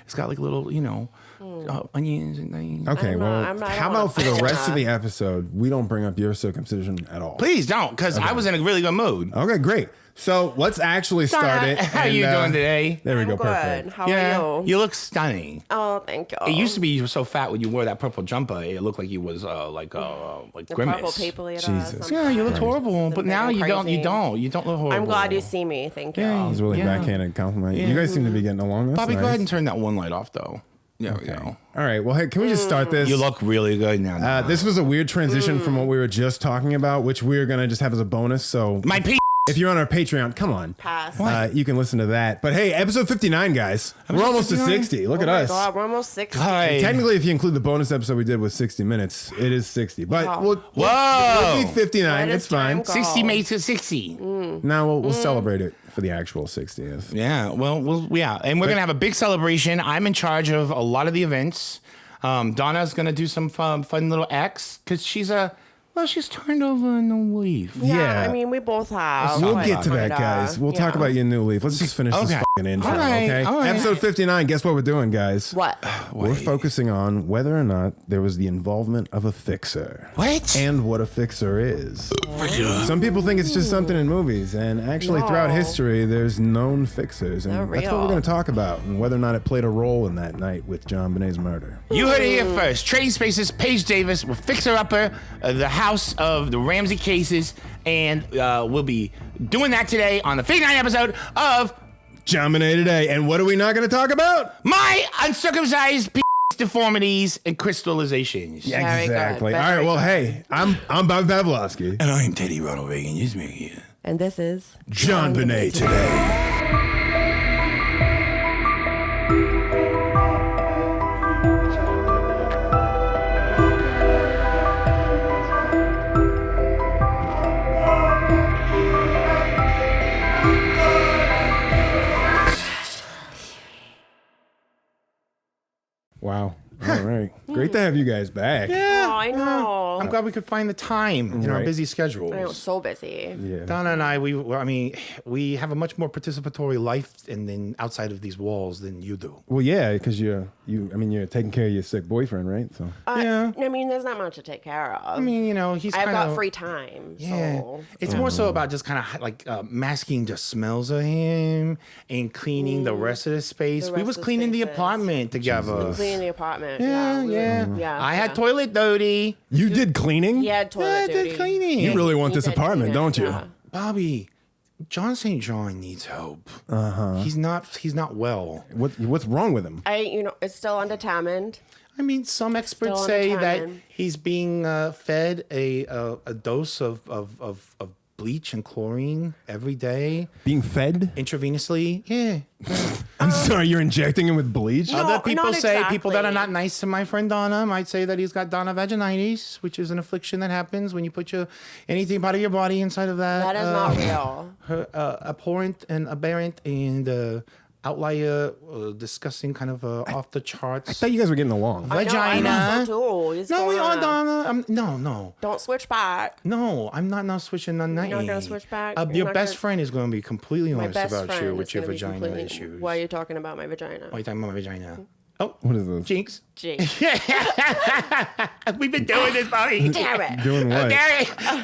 It's got like little, onions and things. Okay, how about for the rest of the episode, we don't bring up your circumcision at all? Please don't, because I was in a really good mood. Okay, great. So let's actually start it. How are you doing today? There we go. Good. Perfect. How are you? You look stunning. Oh, thank you. It used to be you were so fat when you wore that purple jumper. It looked like you was like the Grimace. purple paper Jesus. Yeah, you look horrible, but now you don't look horrible. I'm glad you see me. Thank you. Yeah. It was a really backhanded compliment. Yeah. You guys seem to be getting along. That's Bobby, nice. go ahead and turn that one light off, though. There we go. All right. Well, hey, can we just start this? You look really good now. This was a weird transition from what we were just talking about, which we're going to just have as a bonus. So My if you're on our Patreon, come on. Pass. You can listen to that. But hey, episode 59, guys. We're almost 59? to 60. Look at Oh my us. God, we're almost 60. Hi. Technically, if you include the bonus episode we did with 60 minutes, it is 60. But Wow. we'll be 59. Where It's does time fine. go? 60 makes it 60. Now we'll celebrate it for the actual 60th. Yeah, well, and we're going to have a big celebration. I'm in charge of a lot of the events. Donna's going to do some fun little acts because she's turned over a new leaf. Yeah. I mean, we both have. We'll but- get to that, but, guys. We'll talk about your new leaf. Let's just finish this Okay. fucking intro, All right, okay? all right. Episode 59, guess what we're doing, guys? What? We're focusing on whether or not there was the involvement of a fixer. What? And what a fixer is. Some people think it's just something in movies, and actually throughout No. history, there's known fixers. And They're that's what we're real. going to talk about, and whether or not it played a role in that night with JonBenet's murder. You heard it here first. Trading Spaces, Paige Davis, we're fixer-upper, the house of the Ramsey cases, and we'll be doing that today on the 59th episode of JonBenet Today, and what are we not going to talk about? My Uncircumcised Deformities and Crystallizations. Yeah, Very good. exactly. Very All right, well, good. hey, I'm Bob Pavlovsky. And I'm Teddy Ronald Reagan. Use me here. And this is JonBenet Today. Wow. All right. Great to have you guys back. Oh, I know. I'm glad we could find the time in our Right. busy schedules. I was so busy. Yeah. Donna and I, we have a much more participatory life and then outside of these walls than you do. Well, yeah, because you're taking care of your sick boyfriend, right? So Yeah. I mean, there's not much to take care of. I mean, he's I've kind got of free time. Yeah, So. it's more so about just kind of like masking the smells of him and cleaning the rest of the space. The We rest was of the cleaning the spaces. apartment together. Cleaning the apartment. Yeah, yeah. Yeah. I had toilet duty. you did cleaning. He had toilet Yeah, I duty. did cleaning. You really want He this did apartment, clean it, don't you? yeah. Bobby, John St. John needs help. He's not well. What's wrong with him? It's still undetermined. I mean, some experts Still say that undetermined. he's being fed a dose of bleach and chlorine every day Being fed? intravenously. Yeah. I'm sorry, you're injecting him with bleach? No, Other people not say, people that are exactly. not nice to my friend Donna might say that he's got Donna vaginitis, which is an affliction that happens when you put anything part of your body inside of that. That is not real. Abhorrent and aberrant and outlier, disgusting, kind of off the I charts. thought you guys were getting along. Vagina. I know so too. He's No, we going are on. Donna. No. Don't switch back. No, I'm not switching on that. You're not gonna switch back? Your You're not best gonna- friend is going to be completely My honest best about friend you is with your gonna be vagina completely- issues. Why are you talking about my vagina? Why are you talking about my vagina? Oh, What is this? Jinx. Gee. We've been doing this, Bobby. Damn it. Doing what?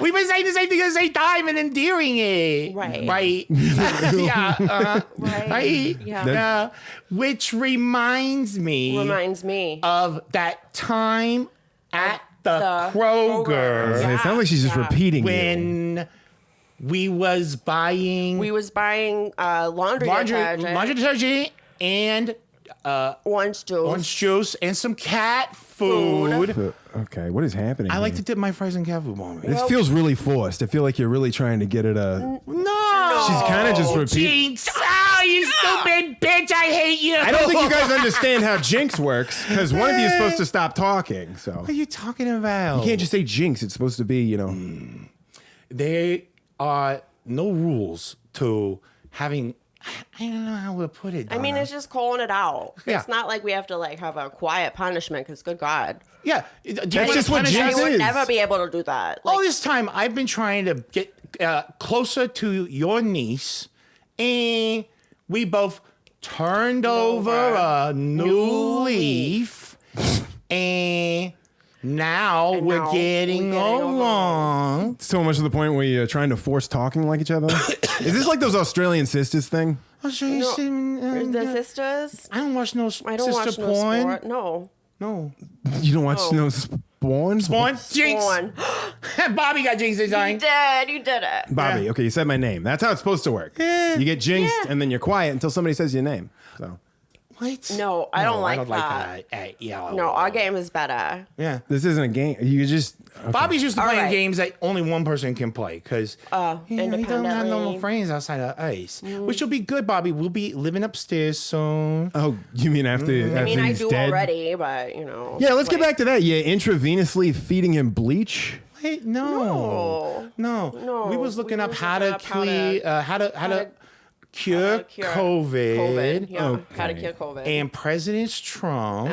We've been saying the same thing at the same time and endearing it. Right. Right. Yeah. Right. Yeah. Yeah. Which reminds me Reminds me. of that time at the The Kroger Kroger. It sounds like she's just Yeah. repeating you. when we was buying We was buying laundry detergent, laundry detergent and orange juice. orange juice and some cat food. Okay, what is happening? I like here? to dip my fries in cat food, Mommy. This feels really forced. I feel like you're really trying to get it No. She's kind of just repeating. Jinx. Oh, you stupid bitch. I hate you. I don't think you guys understand how Jinx works, because one of you is supposed to stop talking. So What are you talking about? you can't just say Jinx. It's supposed to be, There are no rules to having. I don't know how to put it. I mean, Donna. it's just calling it out. Yeah. It's not like we have to have a quiet punishment. Because good God, yeah. That's just what Jinx I would is. never be able to do that. All this time, I've been trying to get closer to your niece, and we both turned over a new leaf, and now we're getting along. So much to the point where you're trying to force talking like each other. Is this like those Australian sisters thing? I'll show you some. The sisters. I don't watch no I don't sister watch porn. no sport. No. No. You don't watch no Spawn? Spawn? Jinx. Spawn. Bobby got jinxed this time. You did it. Bobby, okay, you said my name. That's how it's supposed to work. Yeah. You get jinxed and then you're quiet until somebody says your name. So What? No, I don't like that. that. Yeah. No, our game is better. Yeah. this isn't a game. You just okay. Bobby's used to All playing right. games that only one person can play because he don't have no independently. friends outside of ice. Which will be good, Bobby. We'll be living upstairs soon. Oh, you mean after, I mean, I he's do dead? already, but you know. Yeah, let's get back to that. You intravenously feeding him bleach? Wait, no. We was looking up how to cure COVID. Yeah, how to Okay. cure COVID. And President Trump.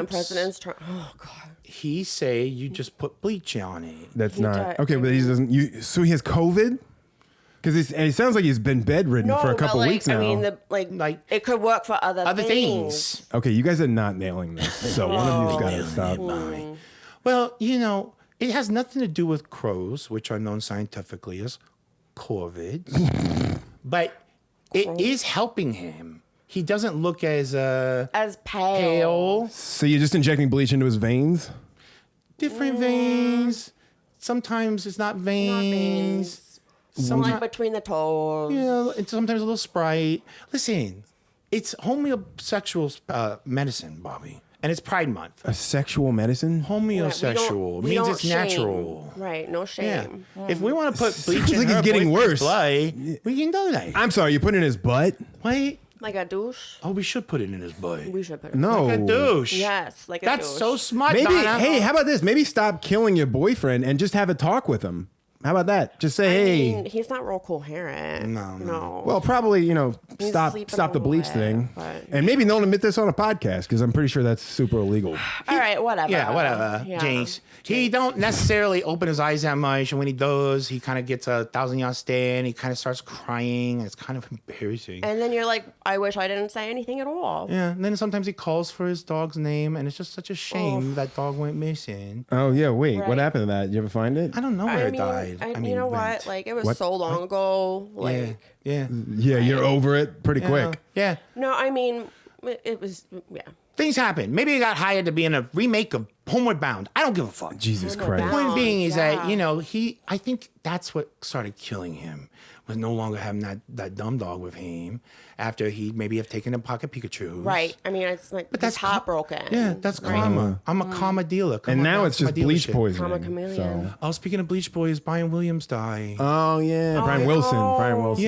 Oh God. He say you just put bleach on it. That's He not died. okay. But he doesn't. So he has COVID because it sounds like he's been bedridden for a couple but, weeks now. I mean, Like, it could work for other things. Okay, you guys are not nailing this. So one of you's got to stop. Well, you know, it has nothing to do with crows, which are known scientifically as COVID, but it is helping him. He doesn't look as pale. So you're just injecting bleach into his veins? Different veins. Sometimes it's not veins. Some like between the toes. Yeah, it's sometimes a little Sprite. Listen, it's homosexual medicine, Bobby, and it's Pride Month. A sexual medicine? Homosexual we means don't it's natural. shame. Right, no Yeah. shame. If we want to put bleach Sounds in like her it's getting boyfriend's worse. blood, we can do that. I'm sorry, you put it in his butt? Wait. Like a douche. Oh, we should put it in his butt. We should put it. No. Like a douche. Yes, like a That's douche. so smart, Maybe, Donna. hey, how about this? Maybe stop killing your boyfriend and just have a talk with him. How about that? Just say, I hey. mean, he's not real coherent. No. Well, probably, He's stop sleeping the bleach away, thing. but- And maybe don't admit this on a podcast because I'm pretty sure that's super illegal. All right, whatever. Yeah, whatever. Yeah. James. He don't necessarily open his eyes that much, and when he does, he kind of gets a 1,000-yard stare, and he kind of starts crying. And it's kind of embarrassing. And then you're like, I wish I didn't say anything at all. Yeah, and then sometimes he calls for his dog's name, and it's just such a shame that dog went missing. Oh, yeah, wait. What Right. happened to that? You ever find it? I don't know where I it mean, died. you know what? went. Like, it was What? so long ago. Like, Yeah. Yeah, you're over it pretty quick. Yeah. no, I mean, it was, yeah. Things happen. Maybe he got hired to be in a remake of Homeward Bound. I don't give a fuck. Jesus Homeward Christ. Bound. Point being is Yeah. that, I think that's what started killing him, was no longer having that dumb dog with him after he maybe have taken a pocket Pikachu. Right. I mean, it's like, that's he's heartbroken. Yeah, that's karma. I'm a karma dealer. Come And on now down it's to my just bleach dealership. poisoning. Karma chameleon. So. Oh, speaking of Bleach Boys, Brian Williams died. Oh, yeah. Brian I Wilson. know. Brian Wilson.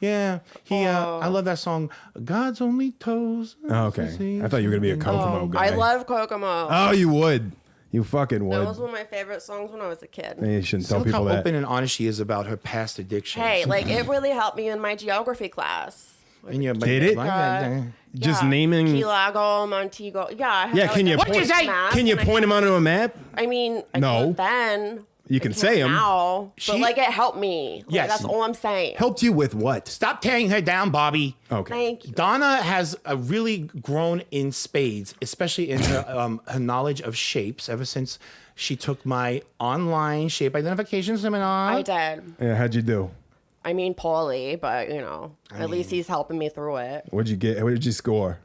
Yeah. He, I love that song, God's Only Toes. Oh, okay. I thought you were going to be a Kokomo guy. I love Kokomo. Oh, you would. You fucking would. That was one of my favorite songs when I was a kid. You shouldn't See, tell look how people that. open and honest she is about her past addictions. Hey, like, it really helped me in my geography class. And you're like, Did it? Just Yeah. naming. Key Largo, Montego. Yeah. I had Yeah, that, can like, you a What you quick say? math, Can you and I point him onto a map? I mean, I No. could then. You I can can't say 'em. now, She- but like it helped me. Like, Yes. that's all I'm saying. Helped you with what? Stop tearing her down, Bobby. Okay. Thank you. Donna has really grown in spades, especially in her knowledge of shapes ever since she took my online shape identification seminar. I did. Yeah, how'd you do? I mean, poorly, but at least he's helping me through it. What'd you get? What did you score?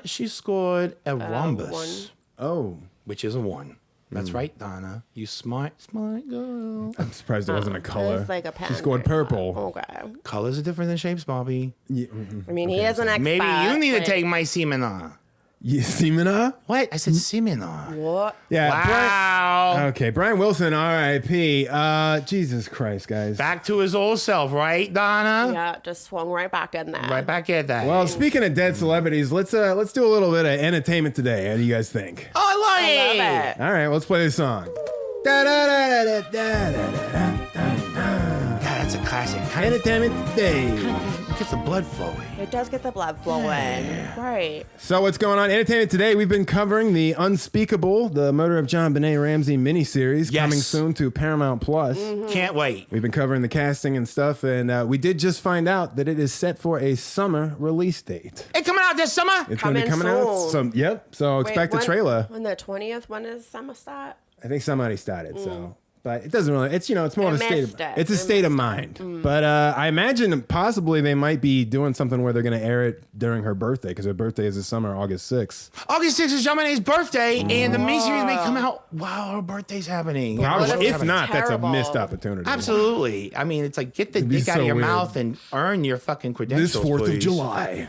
She scored a rhombus, 1. Oh. which is a 1. That's right, Donna. You smart girl. I'm surprised it wasn't a color. It's like a She scored purple. Okay. Colors are different than shapes, Bobby. Yeah, I mean, he is an expert. Maybe you need to but- take my seminar. Semina? What? I said seminar. What? Yeah. Wow. Brian, okay, Brian Wilson, R.I.P. Jesus Christ, guys. Back to his old self, right, Donna? Yeah, just swung right back in there. Right back at that. Well, speaking of dead celebrities, let's do a little bit of entertainment today. How do you guys think? oh, I love I it. love it. All right, let's play this song. God, that's a classic. Entertainment today. gets the blood flowing. It does get the blood flowing. Right. So what's going on? Entertainment Today, we've been covering the Unspeakable, the Murder of JonBenet Ramsey miniseries, Yes. coming soon to Paramount Plus. Can't wait. We've been covering the casting and stuff, and we did just find out that it is set for a summer release date. It coming out this summer? It's going to be coming out. soon. So expect a trailer. On the 20th, when does summer start? I think somebody started, so. But it doesn't really, it's more of a state of, missed it. it's a state of mind. But I imagine possibly they might be doing something where they're going to air it during her birthday, because her birthday is this summer, August 6th. August 6th is JonBenet's birthday, and the miniseries may come out while her birthday's happening. Probably. If not, that's a terrible? missed opportunity. Absolutely. I mean, it's like, get the be dick out so of your weird. mouth and earn your fucking credentials, This 4th of please. July.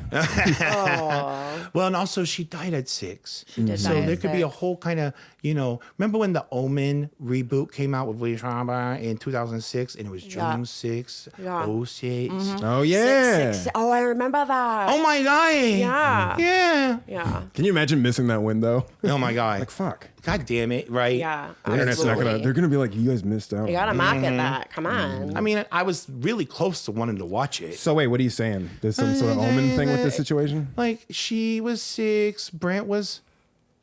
Well, and also she died at 6. did So die at there could be a 6. whole kind of, remember when the Omen reboot came out with William Shatner in 2006, and it was Yeah. June 6th, Yeah. 06. Oh, yeah. Oh, I remember that. Oh my God. Yeah. Yeah. Yeah. Can you imagine missing that window? Oh my God. Like, fuck. God damn it, right? Yeah. The internet's not absolutely. they're gonna be like, you guys missed out. You gotta market that. Come on. I mean, I was really close to wanting to watch it. So wait, what are you saying? There's some sort of omen thing with this situation? Like, she was 6, Brent was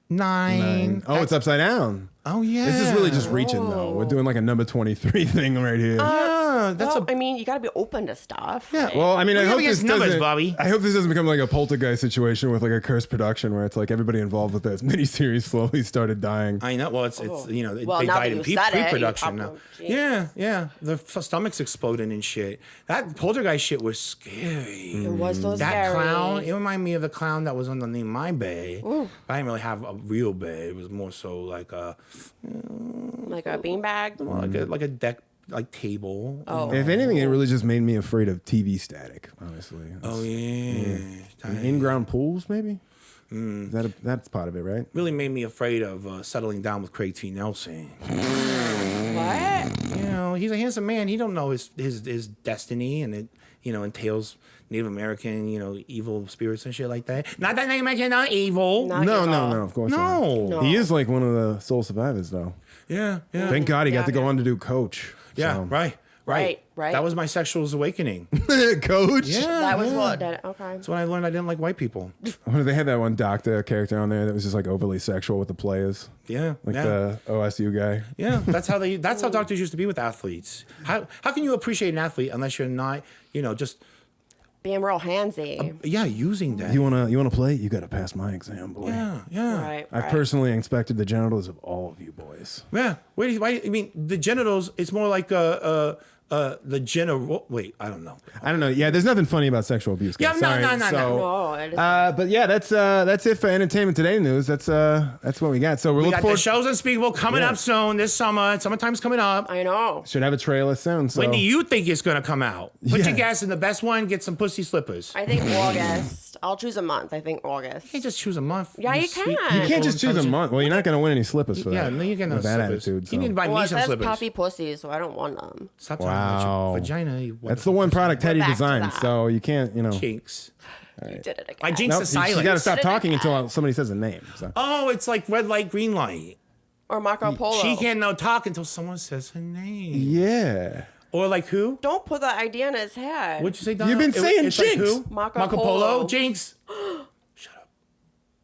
9. Oh, it's upside down. Oh, yeah. This is really just reaching though. We're doing like a number 23 thing right here. Yeah, that's Well, I mean, you gotta be open to stuff. Yeah. Like, Well, I mean, I We're hope up this against numbers, doesn't. Bobby. I hope this doesn't become like a poltergeist situation with like a cursed production where it's like everybody involved with this miniseries slowly started dying. I know. Well, it's Well, they now died that in you said it, you pre-production. now. probably- Yeah. The stomachs exploding and shit. That poltergeist shit was scary. It was so That scary. clown, it reminded me of the clown that was underneath my bed. But I didn't really have a real bed. It was more so like a Like a beanbag. like a deck like table. Oh. If anything, it really just made me afraid of TV static. Honestly. Oh yeah. In-ground pools, maybe. That's part of it, right? Really made me afraid of settling down with Craig T. Nelson. What? He's a handsome man. He don't know his destiny, and it entails Native American, evil spirits and shit like that. Not that Native American not evil. Not No, evil. of course No. not. He is like one of the soul survivors, though. Yeah. Thank God he got to go yeah. on to do Coach. Yeah, So. right. Right. That was my sexual awakening. Coach. Yeah, That was yeah. what did it. Okay. That's when I learned I didn't like white people. They had that one doctor character on there that was just like overly sexual with the players, Yeah, like yeah. the OSU guy. Yeah, that's how doctors used to be with athletes. How can you appreciate an athlete unless you're not, just Being real handsy. using that. You wanna play? You got to pass my exam, boy. Yeah. Right. I've right. personally inspected the genitals of all of you boys. Yeah. Why? I mean, the genitals. It's more like the general. Wait, I don't know. I don't know. Yeah, there's nothing funny about sexual abuse. Yeah, guys. no, Sorry. no. No, it is. But yeah, that's it for Entertainment Today news. That's what we got. So we're We looking got the forward. shows Unspeakable coming up soon this summer. Summertime's coming up. I know. Should have a trailer soon. So When do you think it's gonna come out? Put Yeah. your gas in the best one. Get some pussy slippers. I think August. I'll choose a month. I think August. You can't just choose a month. Yeah, you sweet can. you can't just choose a intelligent- month. Well, you're not going to win any slippers for Yeah, that. no, you're getting with no that slippers. attitude. You need to So. buy Well, me it some says slippers. puffy pussy, so I don't want them. Stop talking Wow. about your vagina. You That's the one product Teddy back to designed, that. so you can't, Jinx. You did it again. I jinxed Nope, the silence. you got to stop Did it talking again. until somebody says a name. So. Oh, it's like red light, green light. Or Marco Polo. She can't no talk until someone says her name. Yeah. Or like who? Don't put the idea in his head. What'd you say, Donna? You've been saying it's like Jinx. who? Marco Polo. Polo. Jinx.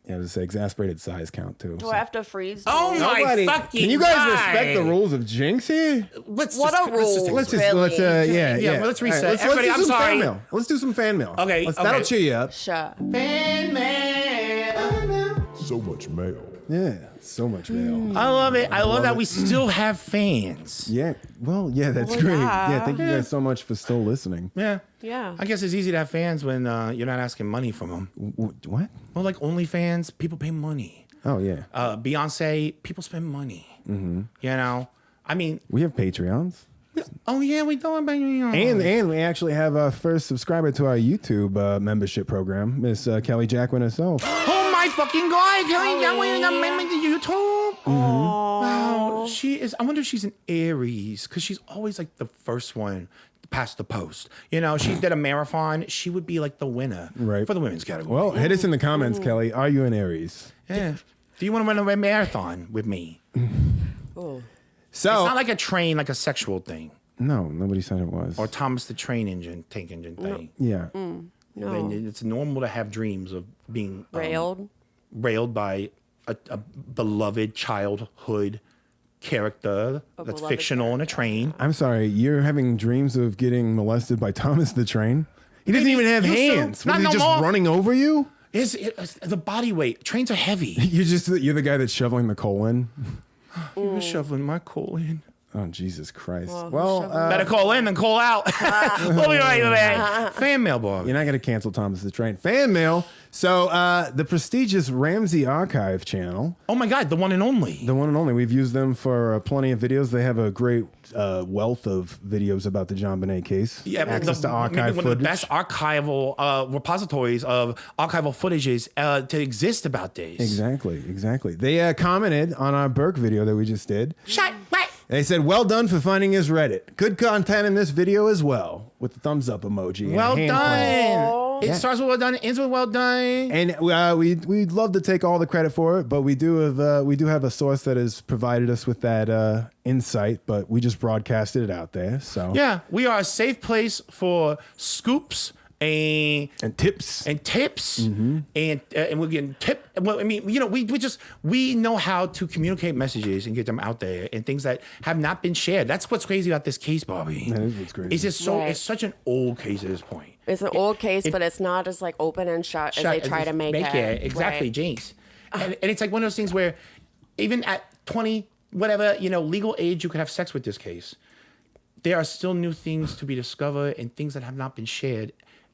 Yeah, just exasperated size count too. Do so. I have to freeze? Oh you? my Nobody- fucking Can you guys God. respect the rules of Jinx here? Let's What just, are rules? Let's just Really? yeah. well, let's reset. All right, Everybody, do I'm some sorry. fan mail. Let's do some fan mail. Okay, That'll okay. cheer you up. Sure. Fan mail. So much mail. Yeah, so much mail. I love it. I love that we still have fans. Yeah, well, yeah, that's Well, great. yeah. Yeah, thank you guys so much for still listening. Yeah. Yeah. I guess it's easy to have fans when you're not asking money from them. What? Well, like OnlyFans, people pay money. Oh yeah, Beyonce, people spend money. Mm-hmm. I mean, we have Patreons, oh yeah, we don't have and we actually have our first subscriber to our YouTube membership program, Miss Kelly Jacquin herself. Oh my fucking God, Kelly Jacquin got member to YouTube. Wow, she is. I wonder if she's an Aries because she's always like the first one past the post. She did a marathon. She would be like the winner Right. for the women's category. Well, hit us in the comments, Kelly. Are you an Aries? Yeah. Do you want to run a marathon with me? Oh. So It's not like a train, like a sexual thing. No, nobody said it was. Or Thomas the tank engine thing. Yeah. No. Then it's normal to have dreams of being railed by a beloved childhood character that's fictional on a train. I'm sorry, you're having dreams of getting molested by Thomas the Train? He doesn't even have hands. Was he just running over you? It's the body weight. Trains are heavy. You're the guy that's shoveling the coal in? He was shoveling my coal in. Oh, Jesus Christ. Well, better call in than call out. We'll be right back. Fan mail, boy. You're not going to cancel Thomas the Train. Fan mail. So the prestigious Ramsey Archive channel. Oh, my God. The one and only. The one and only. We've used them for plenty of videos. They have a great wealth of videos about the JonBenet case. Yeah, access to archive one footage. of the best archival repositories of archival footages to exist about this. Exactly. They commented on our Burke video that we just did. Shut right. They said, well done for finding his Reddit. Good content in this video as well, with the thumbs up emoji. Well and done. It starts with well done, it ends with well done. And we'd love to take all the credit for it, but we do have a source that has provided us with that insight, but we just broadcasted it out there. So yeah, we are a safe place for scoops and tips and we're getting tip. Well, I mean, we know how to communicate messages and get them out there and things that have not been shared. That's what's crazy about this case, Bobby. That is what's crazy. It's just it's such an old case at this point. It's an old case, but it's not as like open and shut as they try to make it. Exactly, right. Jinx. And it's like one of those things where even at 20, whatever, legal age, you could have sex with this case. There are still new things to be discovered and things that have not been shared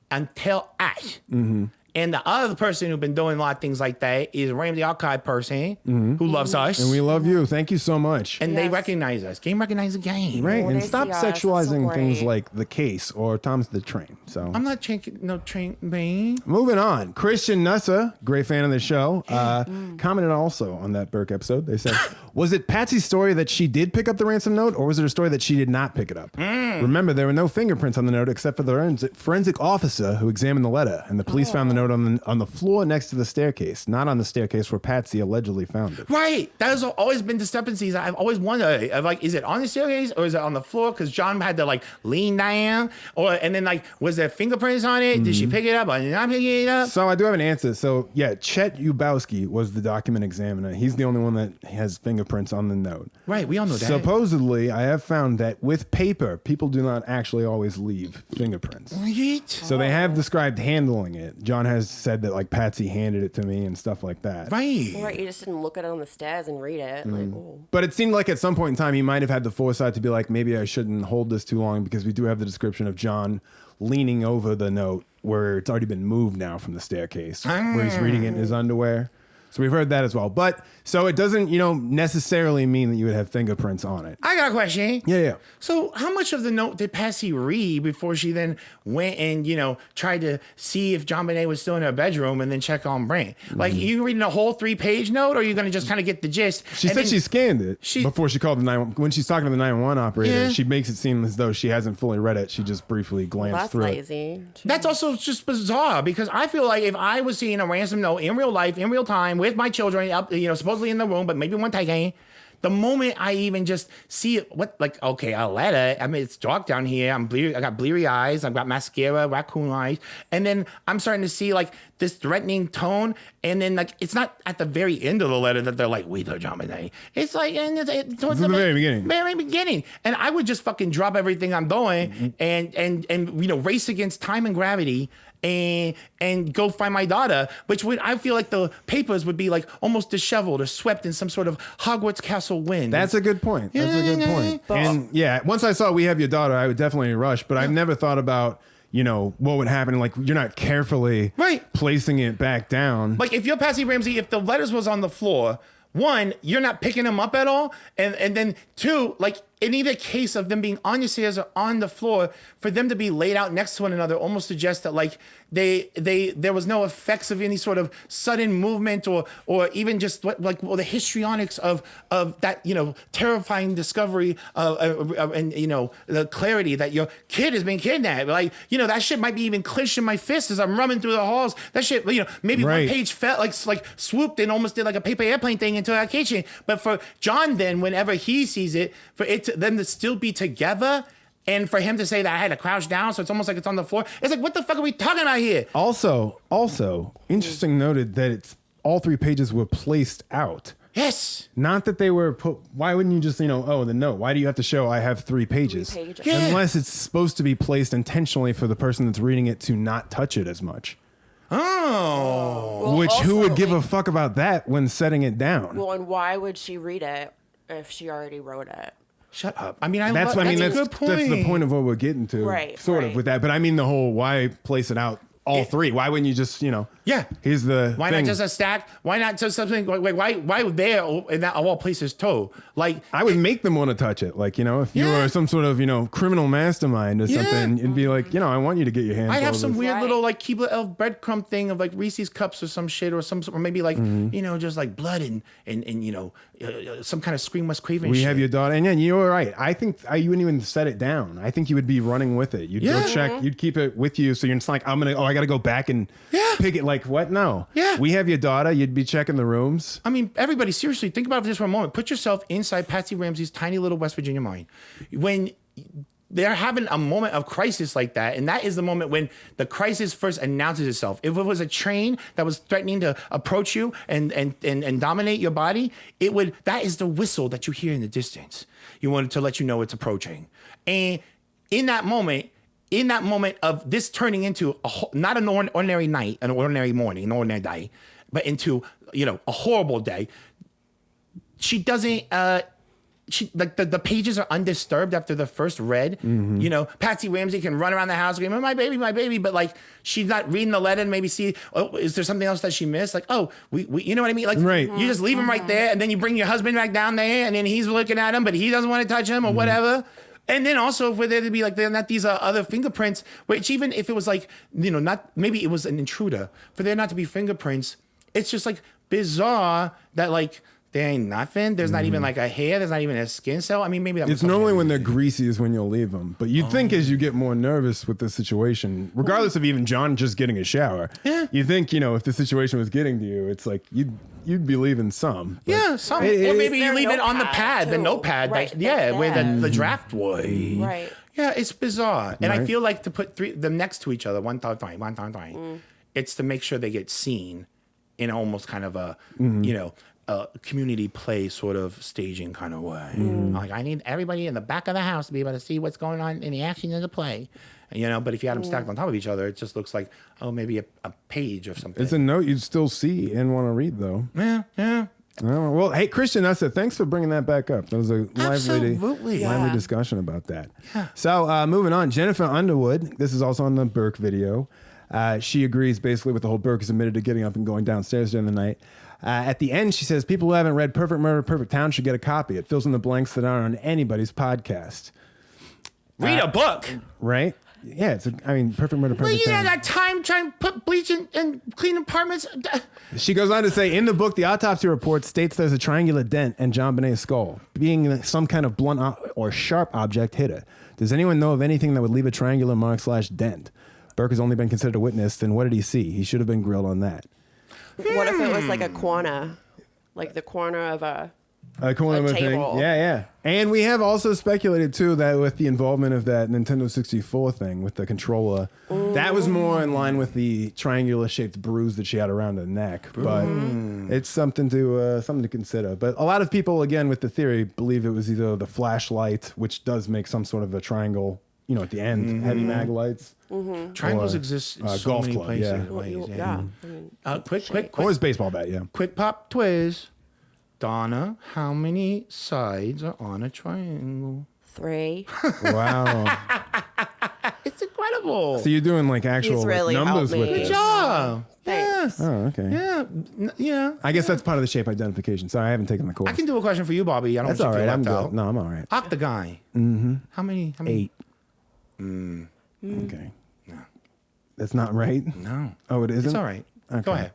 until us. Mm-hmm. And the other person who's been doing a lot of things like that is Ramsey Archive person who loves us. And we love you. Thank you so much. And they recognize us. Game recognize the game. Right. When And they stop see us, it's so sexualizing things great. like the case or Thomas the Train. So I'm not changing no train, man. moving on. Christian Nussa, great fan of the show, commented also on that Burke episode. They said, was it Patsy's story that she did pick up the ransom note, or was it a story that she did not pick it up? Remember, there were no fingerprints on the note except for the forensic officer who examined the letter, and the police found the note on the floor next to the staircase, not on the staircase where Patsy allegedly found it. Right. That has always been discrepancies. I've always wondered, is it on the staircase or is it on the floor? Because John had to lean down, and then was there fingerprints on it? Did she pick it up or did not pick it up? So I do have an answer. So yeah, Chet Ubowski was the document examiner. He's the only one that has fingerprints on the note. Right. We all know that. Supposedly, I have found that with paper, people do not actually always leave fingerprints. Right. So they have described handling it. John has said that Patsy handed it to me and stuff like that. Right. Right, you just didn't look at it on the stairs and read it. But it seemed like at some point in time he might have had the foresight to be like, maybe I shouldn't hold this too long, because we do have the description of John leaning over the note where it's already been moved now from the staircase, where he's reading it in his underwear. So we've heard that as well. But so it doesn't, necessarily mean that you would have fingerprints on it. I got a question. Yeah. So how much of the note did Patsy read before she then went and, tried to see if JonBenet was still in her bedroom and then check on Brent? Like, you reading a whole 3-page note, or are you going to just kind of get the gist? She said she scanned it before she called the 911. When she's talking to the 911 operator, she makes it seem as though she hasn't fully read it. She just briefly glanced through lazy. it. That's also just bizarre, because I feel like if I was seeing a ransom note in real life, in real time, with my children, up, supposedly in the room, but maybe one taking, the moment I even just see it, a letter. I mean, it's dark down here. I'm bleary. I got bleary eyes. I've got mascara, raccoon eyes, and then I'm starting to see this threatening tone, and then it's not at the very end of the letter that they're like, "We told JonBenet." It's towards the very beginning. Very beginning, and I would just fucking drop everything I'm doing and race against time and gravity. And go find my daughter, which I feel like the papers would be almost disheveled or swept in some sort of Hogwarts castle wind. That's a good point. And yeah, once I saw We Have Your Daughter, I would definitely rush, but I've never thought about, what would happen. You're not carefully placing it back down. If you're Patsy Ramsey, if the letters was on the floor, one, you're not picking them up at all. And then two, in either case of them being on your stairs or on the floor, for them to be laid out next to one another almost suggests that there was no effects of any sort of sudden movement or even just the histrionics of that terrifying discovery and the clarity that your kid has been kidnapped. That shit might be even clenched in my fist as I'm running through the halls. That shit, maybe one page fell swooped and almost did a paper airplane thing into our kitchen. But for John, then whenever he sees it, for them to still be together, And for him to say that I had to crouch down, so it's almost like it's on the floor. It's like, what the fuck are we talking about here? Also, interesting noted that it's all 3 pages were placed out. Yes. Not that they were put. Why wouldn't you just, the note? Why do you have to show I have 3 pages? 3 pages. Yeah. Unless it's supposed to be placed intentionally for the person that's reading it to not touch it as much. Oh. Well, Which, who also, would give a fuck about that when setting it down? Well, and why would she read it if she already wrote it? Shut up. I mean, That's that's that's a good point. that's the point of what we're getting to, Right, sort of right. with that. But I mean the whole why place it out all 3? Why wouldn't you just Yeah. Here's the Why thing. not just a stack? Why not just something like why would there in that of all places toe? Like I would make them want to touch it. Like, if you Yeah. were some sort of, criminal mastermind or something, it'd be like, I want you to get your hands I'd have all some this. weird Right. little like Keebler elf breadcrumb thing of like Reese's cups or some shit or maybe like just like blood and some kind of Scream West Craven. We shit. have your daughter, and you were right. I think you wouldn't even set it down. I think you would be running with it. You'd go Yeah. check. You'd keep it with you, so you're just like, I got to go back and pick it. Like what? No. Yeah. We have your daughter. You'd be checking the rooms. I mean, everybody, seriously, think about this for a moment. Put yourself inside Patsy Ramsey's tiny little West Virginia mind. When they're having a moment of crisis like that, and that is the moment when the crisis first announces itself. If it was a train that was threatening to approach you and dominate your body, that is the whistle that you hear in the distance. You want it to let you know it's approaching. And in that moment of this turning into not an ordinary night, an ordinary morning, an ordinary day, but into a horrible day, she doesn't. The pages are undisturbed after the first read. Patsy Ramsey can run around the house going, my baby, but like she's not reading the letter and maybe see, is there something else that she missed? Like, we you know what I mean? Like, Right. You just leave him right there, and then you bring your husband back down there, and then he's looking at him, but he doesn't want to touch him or whatever. And then also for there to be like, they're not these other fingerprints, which even if it was like, not, maybe it was an intruder, for there not to be fingerprints, it's just like bizarre that like, there ain't nothing. There's not even like a hair. There's not even a skin cell. I mean, maybe that was It's normally when they're greasy is when you'll leave them. But you'd think as you get more nervous with the situation, regardless of even John just getting a shower, you think, if the situation was getting to you, it's like you'd be leaving some. But Yeah, some. Or it- maybe you Their leave it on the notepad, pad, the too. notepad. Right, That, that's where that. the draft was. Right. Yeah, it's bizarre. And I Right. feel like to put them next to each other, one time, it's to make sure they get seen in almost kind of a, a community play sort of staging kind of way. Like, I need everybody in the back of the house to be able to see what's going on in the action of the play. But if you had them stacked on top of each other, it just looks like, maybe a page or something. It's a note you'd still see and want to read, though. Yeah. Oh, well, hey, Christian, thanks for bringing that back up. That was a Absolutely. lively Yeah. discussion about that. Yeah. So moving on, Jennifer Underwood, this is also on the Burke video. She agrees basically with the whole Burke is admitted to getting up and going downstairs during the night. At the end, she says, people who haven't read Perfect Murder, Perfect Town should get a copy. It fills in the blanks that aren't on anybody's podcast. Read a book. Right? Yeah, Perfect Murder, Well, Perfect you Town. had that time trying to put bleach and clean apartments. She goes on to say, in the book, the autopsy report states there's a triangular dent in JonBenet's skull, being some kind of blunt or sharp object hit it. Does anyone know of anything that would leave a triangular mark/dent? Burke has only been considered a witness, then what did he see? He should have been grilled on that. What if it was like a corner, like the corner of a corner of a thing. table. Yeah. And we have also speculated, too, that with the involvement of that Nintendo 64 thing with the controller, that was more in line with the triangular-shaped bruise that she had around her neck. But it's something to consider. But a lot of people, again, with the theory, believe it was either the flashlight, which does make some sort of a triangle, at the end, heavy mag lights. Triangles Or, exist in so golf many club, places. yeah. Ways, yeah. I mean, Quick Or his baseball bat, yeah. quick pop quiz. Donna, how many sides are on a triangle? 3. Wow. It's incredible. So you're doing like actual He's really numbers helped with me. this. Good job. Thanks. Oh, okay. Yeah. I guess that's part of the shape identification. Sorry, I haven't taken the course. I can do a question for you, Bobby. I don't That's want all you to right. feel I'm left good. out. No, I'm all right. Octagon. Mm-hmm. How many? 8. Okay. That's not right? No. Oh, it isn't? It's all right. Okay. Go ahead.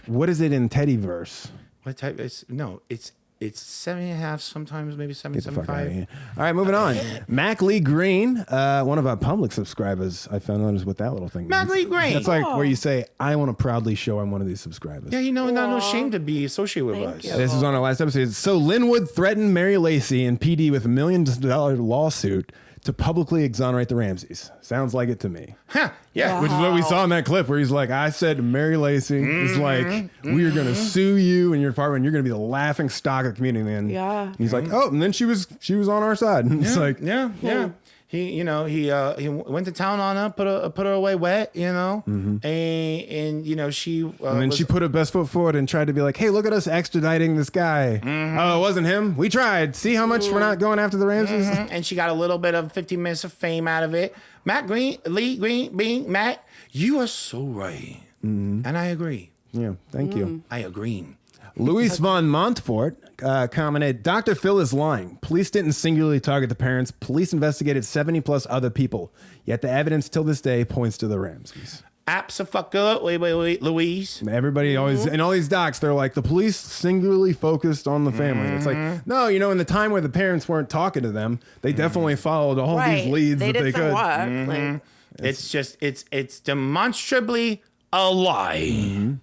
What is it in Teddyverse? What type? It's 7.5. Sometimes maybe Get the fuck out of 7.75. here. All right, moving on. Mac Lee Green, one of our public subscribers, I found out is what that little thing Mac means. Lee Green. That's like where you say, I want to proudly show I'm one of these subscribers. Yeah, not no shame to be associated with Thank us. you. This is on our last episode. So Linwood threatened Mary Lacey and PD with $1 million lawsuit to publicly exonerate the Ramseys. Sounds like it to me. Huh, yeah. Which is what we saw in that clip where he's like, I said to Mary Lacey, it's like, we are going to sue you and your apartment. You're going to be the laughing stock of the community. And he's like, oh, and then she was on our side. And it's like, yeah. He went to town on her, put her away wet, and she and then she put her best foot forward and tried to be like, hey, look at us extraditing this guy. Oh, it wasn't him. We tried. See how much we're not going after the Ramseys? And she got a little bit of 15 minutes of fame out of it. Matt, you are so right, and I agree. Yeah, thank you. I agree. Luis von Montfort commented, Dr. Phil is lying. Police didn't singularly target the parents. Police investigated 70 plus other people. Yet the evidence till this day points to the Ramseys. Absolutely, Louise. Everybody always, in all these docs, they're like, the police singularly focused on the family. It's like, no, in the time where the parents weren't talking to them, they definitely followed all these leads that they could. Like, It's demonstrably a lie.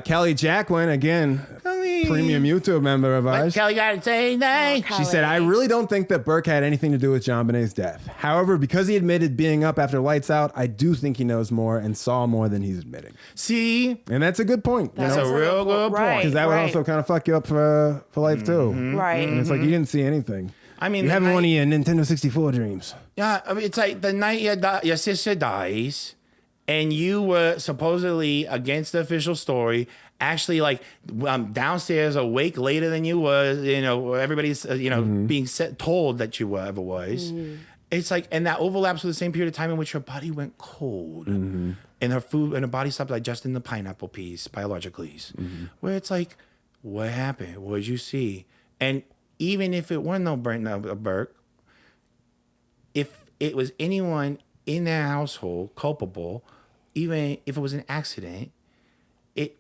Kelly Jacqueline, again, premium YouTube member of ours. Kelly got to say nay. She said, I really don't think that Burke had anything to do with JonBenet's death. However, because he admitted being up after lights out, I do think he knows more and saw more than he's admitting. See? And that's a good point. That's a real good point. Because that would also kind of fuck you up for life, too. Right. And it's like, you didn't see anything. I mean, you having one of your Nintendo 64 dreams. Yeah, I mean, it's like the night your sister dies, and you were supposedly against the official story, actually like downstairs awake later than you was, everybody's, being told that you ever was. It's like, and that overlaps with the same period of time in which her body went cold and her food and her body stopped digesting the pineapple piece biologically, where it's like, what happened? What did you see? And even if it weren't no Burke, if it was anyone in their household culpable, even if it was an accident, it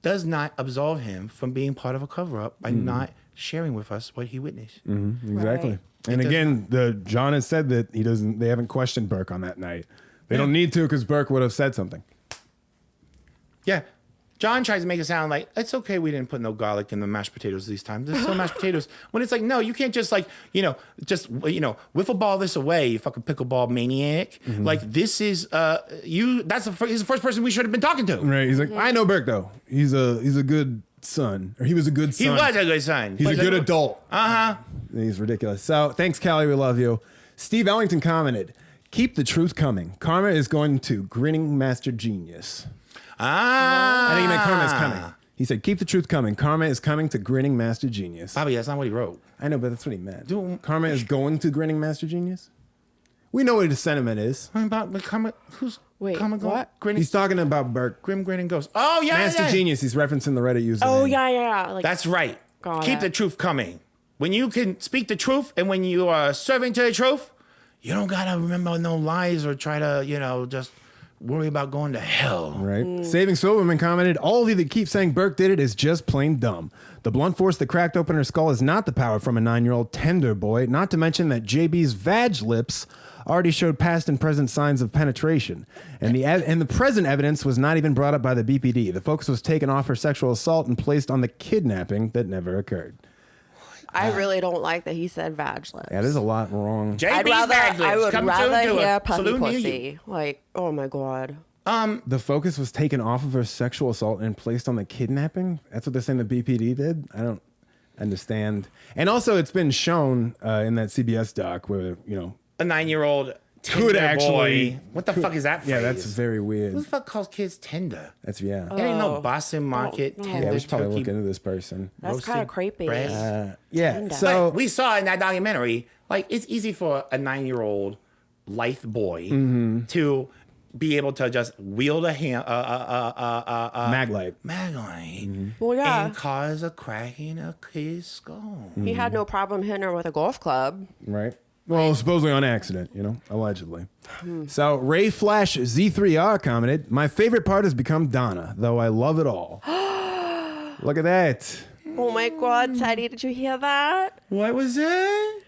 does not absolve him from being part of a cover-up by not sharing with us what he witnessed. Exactly. Right. And again, John has said that they haven't questioned Burke on that night. They don't need to because Burke would have said something. Yeah. John tries to make it sound like, it's okay we didn't put no garlic in the mashed potatoes this time. There's still mashed potatoes. When it's like, no, you can't just wiffle ball this away, you fucking pickleball maniac. Like, this is, he's the first person we should have been talking to. Right. He's like, I know Burke, though. He's a good son. Or he was a good son. He was a good son. He's a good adult. Uh-huh. He's ridiculous. So, thanks, Callie. We love you. Steve Ellington commented, keep the truth coming. Karma is going to Grinning Master Genius. I think he meant karma is coming. He said, keep the truth coming. Karma is coming to Grinning Master Genius. Bobby, that's not what he wrote. I know, but that's what he meant. Karma is going to Grinning Master Genius? We know what his sentiment is. Wait, karma what? Grinning? He's talking about Burke. Grim Grinning Ghost. Oh, yeah. Master Genius, he's referencing the Reddit username. Oh, yeah. Like, That's right. Got Keep it. the truth coming. When you can speak the truth and when you are serving to the truth, you don't got to remember no lies or try to, just worry about going to hell. Right. Saving Silverman commented, all of you that keep saying Burke did it is just plain dumb. The blunt force that cracked open her skull is not the power from a 9-year-old tender boy, not to mention that JB's vag lips already showed past and present signs of penetration. And the present evidence was not even brought up by the BPD. The focus was taken off her sexual assault and placed on the kidnapping that never occurred. I really don't like that he said vag lips. Yeah, there's a lot wrong. I would rather hear puppy Saloon near pussy. Like, oh my God. The focus was taken off of her sexual assault and placed on the kidnapping? That's what they're saying the BPD did? I don't understand. And also, it's been shown in that CBS doc where, A 9-year-old could tender actually. boy. What the fuck is that phrase? Yeah, that's very weird. Who the fuck calls kids tender? That's, yeah. It ain't no Boston Market tender Yeah, we should probably turkey. look into this person. That's kind of creepy. breast. Yeah, Tender. so. But we saw in that documentary, like, it's easy for a 9-year-old lithe boy to be able to just wield a Maglite. Well, yeah. and cause a crack in a kid's skull. He had no problem hitting her with a golf club. Right. Well, supposedly on accident, allegedly. So Ray Flash Z3R commented, my favorite part has become Donna, though I love it all. Look at that. Oh my God, Teddy, did you hear that? What was it?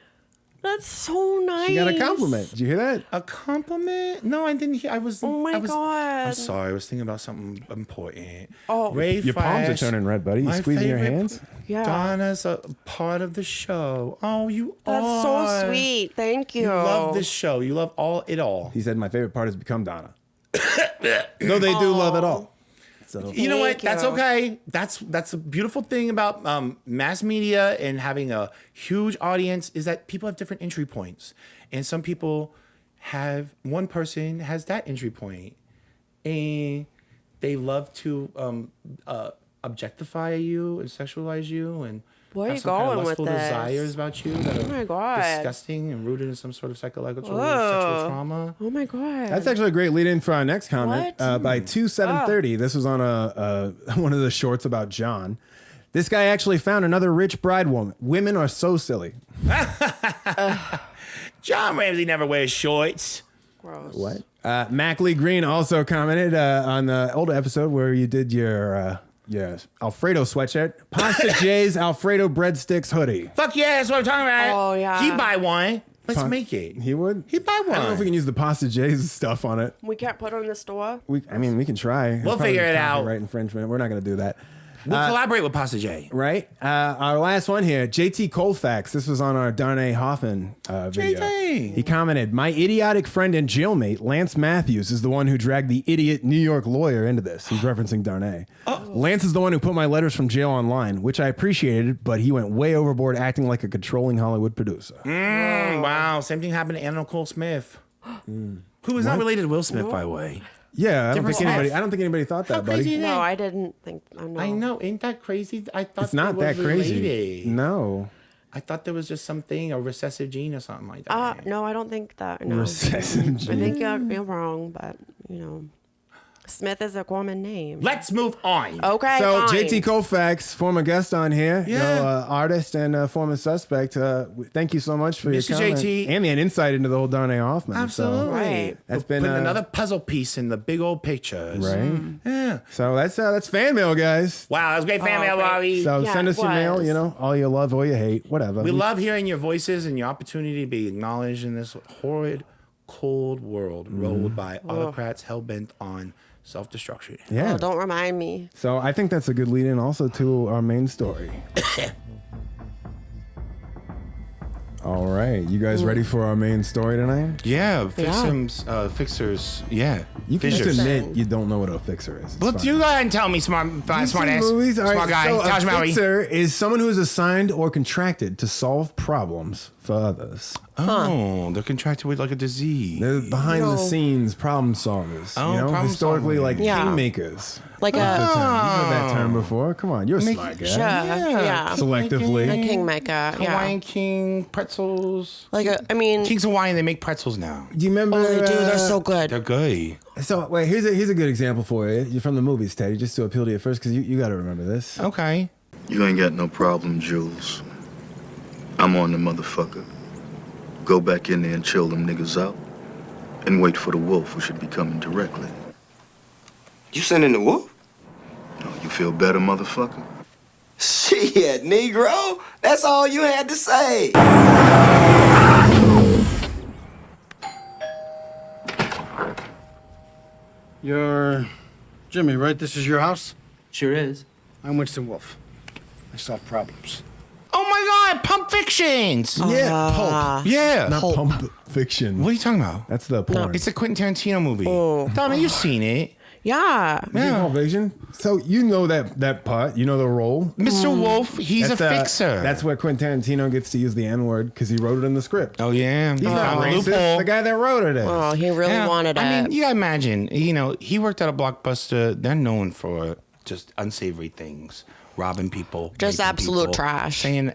That's so nice. She got a compliment. Did you hear that? A compliment? No, I didn't hear. Oh my God. I'm sorry. I was thinking about something important. Oh. Ray Your palms are Flash, turning red, buddy. You my squeezing your favorite- hands? Yeah. Donna's a part of the show. Oh, you That's are. so sweet. Thank you. You love this show. You love it all. He said my favorite part is become Donna. No, they do love it all. So You know what? Thank That's you. okay. That's a beautiful thing about mass media and having a huge audience is that people have different entry points, and some people have one person has that entry point, and they love to objectify you and sexualize you and Where are have you some kind of going with lustful this? desires about you that Oh my are God. disgusting and rooted in some sort of psychological or Whoa. sexual trauma. Oh my God. that's actually a great lead in for our next comment. What? By 2730, this was on one of the shorts about John. This guy actually found another rich bride woman. Women are so silly. John Ramsey never wears shorts. Gross. What? Mac Lee Green also commented on the older episode where you did your Alfredo sweatshirt. Pasta J's Alfredo breadsticks hoodie. Fuck yeah, that's what I'm talking about. Oh, yeah. He'd buy one. Let's make it. He would? He'd buy one. I don't know if we can use the Pasta J's stuff on it. We can't put it in the store. We can try. We'll figure it out. Right infringement. We're not going to do that. We'll collaborate with Pasta J. Right? Our last one here, JT Colfax. This was on our Darnay Hoffman video. JT. He commented, my idiotic friend and jailmate, Lance Matthews, is the one who dragged the idiot New York lawyer into this. He's referencing Darnay. Lance is the one who put my letters from jail online, which I appreciated, but he went way overboard acting like a controlling Hollywood producer. Wow, same thing happened to Anna Nicole Smith. Who is not related to Will Smith, by the way. Yeah, I don't Different think anybody thought that, How buddy. crazy is No, that? I didn't think. I know. I know, ain't that crazy? I thought It's not they that were crazy. related. No. I thought there was just something, a recessive gene or something like that. No, I don't think that. No. Recessive I gene. think you're wrong, but you know, Smith is a common name. Let's move on. Okay. So fine. JT Colfax, former guest on here, Yeah. artist and former suspect. Thank you so much for Mr. your comment JT. and the insight into the whole Darnay Hoffman. Absolutely. Right. That's been Putting another puzzle piece in the big old pictures. right. Yeah. So that's fan mail, guys. Wow, that was great fan mail, great. Robbie. So Yeah, send us it your mail. was. You know, all you love or you hate, whatever. We love hearing your voices and your opportunity to be acknowledged in this horrid, cold world ruled by autocrats hell-bent on self-destruction. Yeah. Oh, don't remind me. So I think that's a good lead in also to our main story. All right, you guys ready for our main story tonight? Yeah, Yeah. fixers, yeah. You can just Fixers. admit you don't know what a fixer is. It's Well, fine. you go ahead and tell me, smart You've ass. seen movies? All right, Smart guy. so Taj a Maui. fixer is someone who is assigned or contracted to solve problems for others. Oh, they're contracted with like a disease. They're behind the No. scenes problem solvers. Oh, you know, problem historically solving. like Yeah. kingmakers. Like You've a heard that term before. Come on, you're a Make- smart guy. sure, yeah. Selectively. A kingmaker, yeah. Hawaiian King pretzels. Like I mean, King's Hawaiian, they make pretzels now. Do you remember? oh, they do. They're so They're good. good. So wait, here's a good example for you. You're from the movies, Teddy, just to appeal to you first, because you got to remember this. Okay. You ain't got no problem, Jules. I'm on the motherfucker. Go back in there and chill them niggas out. And wait for the wolf who should be coming directly. You sending the wolf? Oh, you feel better, motherfucker? Shit, Negro. That's all you had to say. You're Jimmy, right? This is your house? Sure is. I'm Winston Wolfe. I solve problems. Oh my God, Pulp Fictions. Yeah, pulp. Yeah. Not Pulp. pump fiction. What are you talking about? That's the porn. It's a Quentin Tarantino movie. Oh. Donna, you've seen it. Yeah. Yeah. Pulp Fiction. So you know that part. You know the role. Mr. Wolf, he's a That's, fixer. That's where Quentin Tarantino gets to use the N-word because he wrote it in the script. Oh, yeah. He's not found the racist. loophole. The guy that wrote it is. Oh, he really Yeah, wanted it. I mean, you gotta imagine, he worked at a Blockbuster. They're known for just unsavory things, robbing people, Just raping absolute people, trash. saying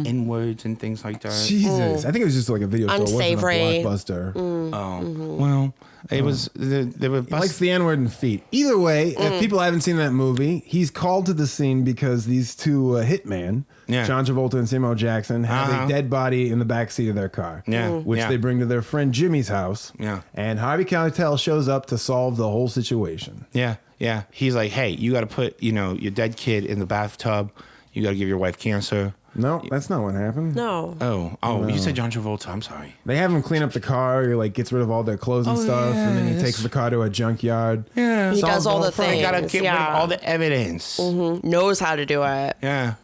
N-words and things like that. Jesus. I think it was just like a video store. It Unsavory. wasn't a Blockbuster. Oh, well, it was. They were He likes the N-word and feet. Either way, if people haven't seen that movie, he's called to the scene because these two hitmen, Yeah. John Travolta and Samuel Jackson, have Uh-huh. a dead body in the backseat of their car. Yeah. Which Yeah. they bring to their friend Jimmy's house. Yeah. And Harvey Keitel shows up to solve the whole situation. Yeah, yeah. He's like, hey, you got to put, your dead kid in the bathtub. You got to give your wife cancer. No, that's not what happened. No. Oh, you said John Travolta. I'm sorry. They have him clean up the car. He like gets rid of all their clothes and stuff, and then he takes the car to a junkyard. Yeah. He does all the They things. gotta get rid of all the evidence. Knows how to do it. Yeah.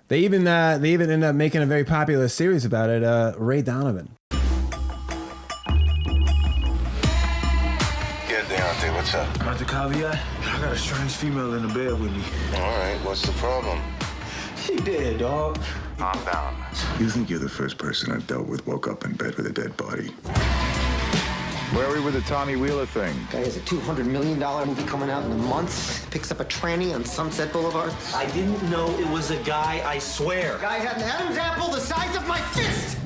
They even end up making a very popular series about it. Ray Donovan. Yeah, Deontay, what's up? About the caveat, I got a strange female in the bed with me. All right, what's the problem? She dead, dog. Calm down. You think you're the first person I've dealt with woke up in bed with a dead body? Where are we with the Tommy Wheeler thing? Guy has a $200 million movie coming out in a month. Picks up a tranny on Sunset Boulevard. I didn't know it was a guy, I swear. Guy had an Adam's apple the size of my fist.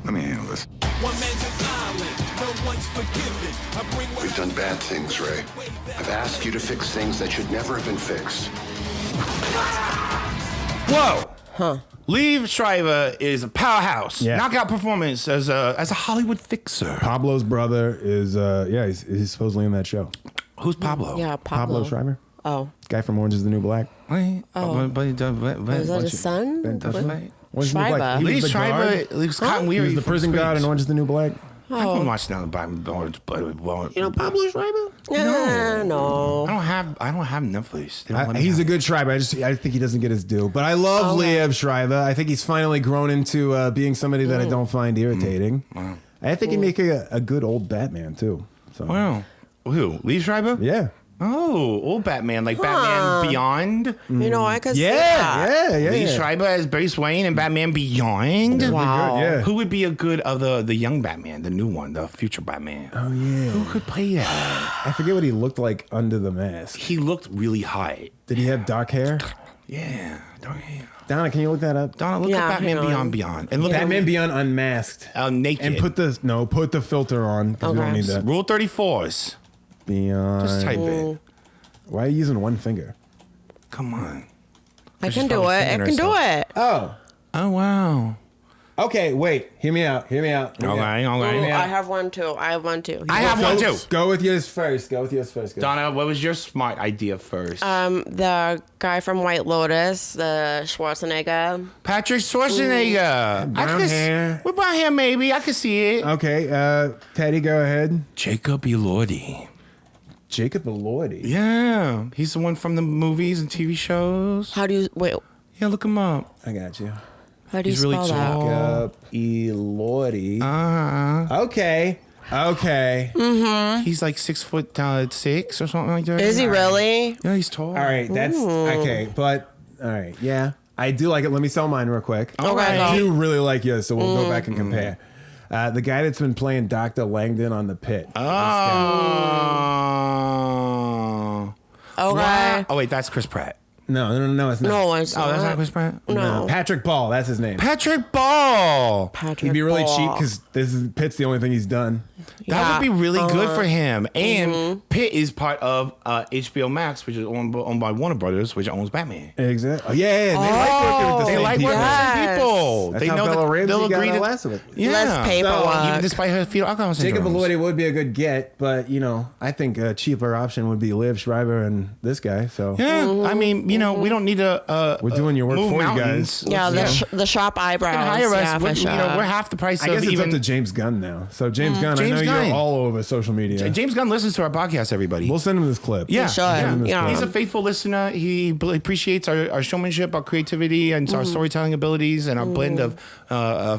Let me handle this. One man's an island, no one's forgiven. I bring what We've done bad things, Ray. I've asked you to fix things that should never have been fixed. Whoa. Huh. Liev Schreiber is a powerhouse. Yeah. Knockout performance as a Hollywood fixer. Pablo's brother is he's supposedly in that show. Who's Pablo? Yeah, Pablo Pablo. Schreiber, Oh. guy from Orange Is the New Black. But he does. Is that his son? Ben Does Orange Is the New Schreiber. Black. He was Liev the Schreiber, guard. Luke's Cotton He Weary. was the from prison guard in Screech. Orange Is the New Black. I can watch now by Orange. You know Pablo Schreiber? No. I don't have Netflix. They don't let me He's have a good Schreiber. I think he doesn't get his due. But I love Liev Schreiber. I think he's finally grown into being somebody that I don't find irritating. Wow. I think he'd make a good old Batman too. So Wow. Who? Liev Schreiber? yeah. Oh, old Batman, like Batman Beyond. You know, I could see Yeah, that. yeah. Liev Schreiber as Bruce Wayne and Batman Beyond. Wow. Good, yeah. Who would be a good of the young Batman, the new one, the future Batman? Oh yeah. Who could play that? I forget what he looked like under the mask. He looked really hot. Did he have dark hair? Yeah. Donna, can you look that up? Donna, look Yeah, at Batman hang on. Beyond, and look Batman Beyond unmasked. at naked. And put the filter on because we don't Okay. need that. Rule 34s. Beyond. Just type it. Why are you using one finger? Come on. I She's can do probably it. I thinking can do herself. it. Oh. Oh wow. Okay, wait. Hear me out. Okay. Ooh, I have one too. I have one too. I have one too. Go with yours first. Go. Donna, what was your smart idea first? The guy from White Lotus, the Schwarzenegger. Patrick Schwarzenegger. Brown hair. With brown hair, maybe. I could see it. Okay, Teddy, go ahead. Jacob Elordi. Jacob Elordi. Yeah. He's the one from the movies and TV shows. How do you wait? Yeah, look him up. I got you. How do you He's really spell tall. that? Jacob Elordi. Uh-huh. Okay. He's like 6'6" or something like that. Is he really? Yeah, he's tall. All right, that's okay. But all right, yeah, I do like it. Let me sell mine real quick. All right. I do really like yours, so we'll go back and compare. The guy that's been playing Dr. Langdon on The Pit. Oh. Okay. Wow. Oh, wait, that's Chris Pratt. No, it's not. No, it's Oh, that's not Chris Pratt? No. Patrick Ball, that's his name. Patrick Ball. Patrick He'd be really Ball. cheap because Pitt's the only thing he's done. That would be really good for him. And Pitt is part of HBO Max, which is owned by Warner Brothers, which owns Batman. Exactly. Yeah, they like working with the They same like people. working with the same people. That's They how know Bella that Ramsey they'll got agree the to last of it. Yeah. Less paperwork. Even despite her fetal alcohol syndrome. Jacob Elordi would be a good get, but I think a cheaper option would be Liev Schreiber and this guy. So Yeah, I mean, we don't need to. We're doing your work move for you mountains. guys. Yeah, the shop eyebrows. Hire us. Yeah, We're, for sure. we're half the price I of guess it's even. up to James Gunn now. So James Gunn, James I know Gunn. you're all over social media. James Gunn listens to our podcast, everybody. We'll send him this clip. Yeah, should. yeah. Yeah. He's a faithful listener. He appreciates our showmanship, our creativity, and our storytelling abilities, and our blend of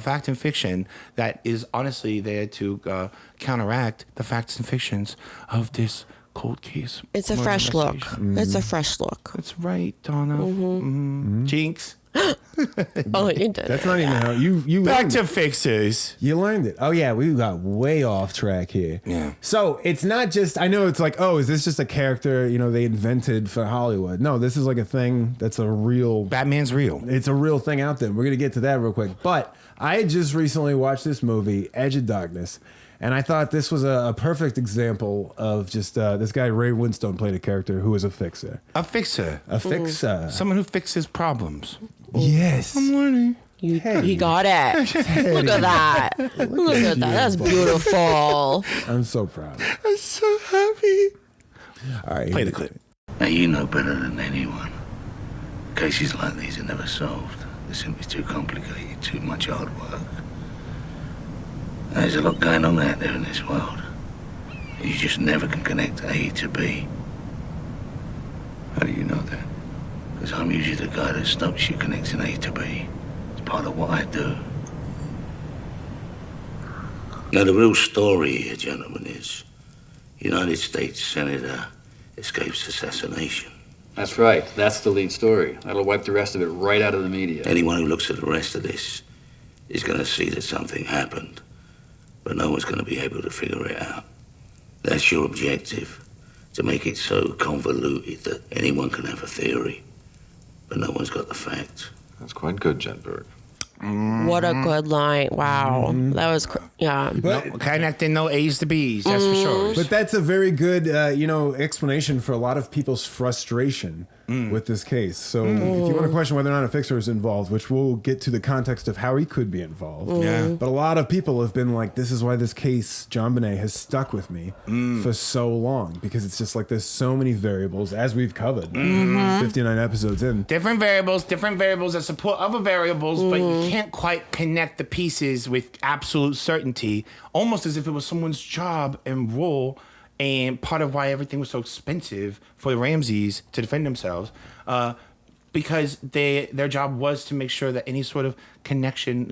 fact and fiction that is honestly there to counteract the facts and fictions of this cold case. It's a murder fresh look. investigation. It's a fresh look. That's right, Donna. Jinx. Oh, you did. That's not even how you Back learned to it. fixers. You learned it. Oh yeah, we got way off track here. Yeah. So it's not just. I know it's like, oh, is this just a character they invented for Hollywood? No, this is like a thing that's a real. Batman's real. It's a real thing out there. We're gonna get to that real quick. But I just recently watched this movie, Edge of Darkness, and I thought this was a perfect example of just this guy Ray Winstone played a character who was a fixer. A fixer. A fixer. Someone who fixes problems. Yes. Learning. He got it. Look at that. Look at that. That's beautiful. I'm so proud. I'm so happy. All right. Play the clip. Now, you know better than anyone. Cases like these are never solved. They're simply too complicated, too much hard work. There's a lot going on out there in this world. You just never can connect A to B. How do you know that? Because I'm usually the guy that stops you connecting A to B. It's part of what I do. Now, the real story here, gentlemen, is United States Senator escapes assassination. That's right. That's the lead story. That'll wipe the rest of it right out of the media. Anyone who looks at the rest of this is going to see that something happened, but no one's going to be able to figure it out. That's your objective, to make it so convoluted that anyone can have a theory, but no one's got the facts. That's quite good, Jedberg. What a good line. Wow. That was, yeah. But connecting no A's to B's, that's for sure. But that's a very good, explanation for a lot of people's frustration with this case. So if you want to question whether or not a fixer is involved, which we'll get to the context of how he could be involved. Yeah. But a lot of people have been like, this is why this case, JonBenet, has stuck with me for so long. Because it's just like there's so many variables, as we've covered 59 episodes in. Different variables that support other variables, but you can't quite connect the pieces with absolute certainty, almost as if it was someone's job and role, and part of why everything was so expensive for the Ramseys to defend themselves, because their job was to make sure that any sort of connection,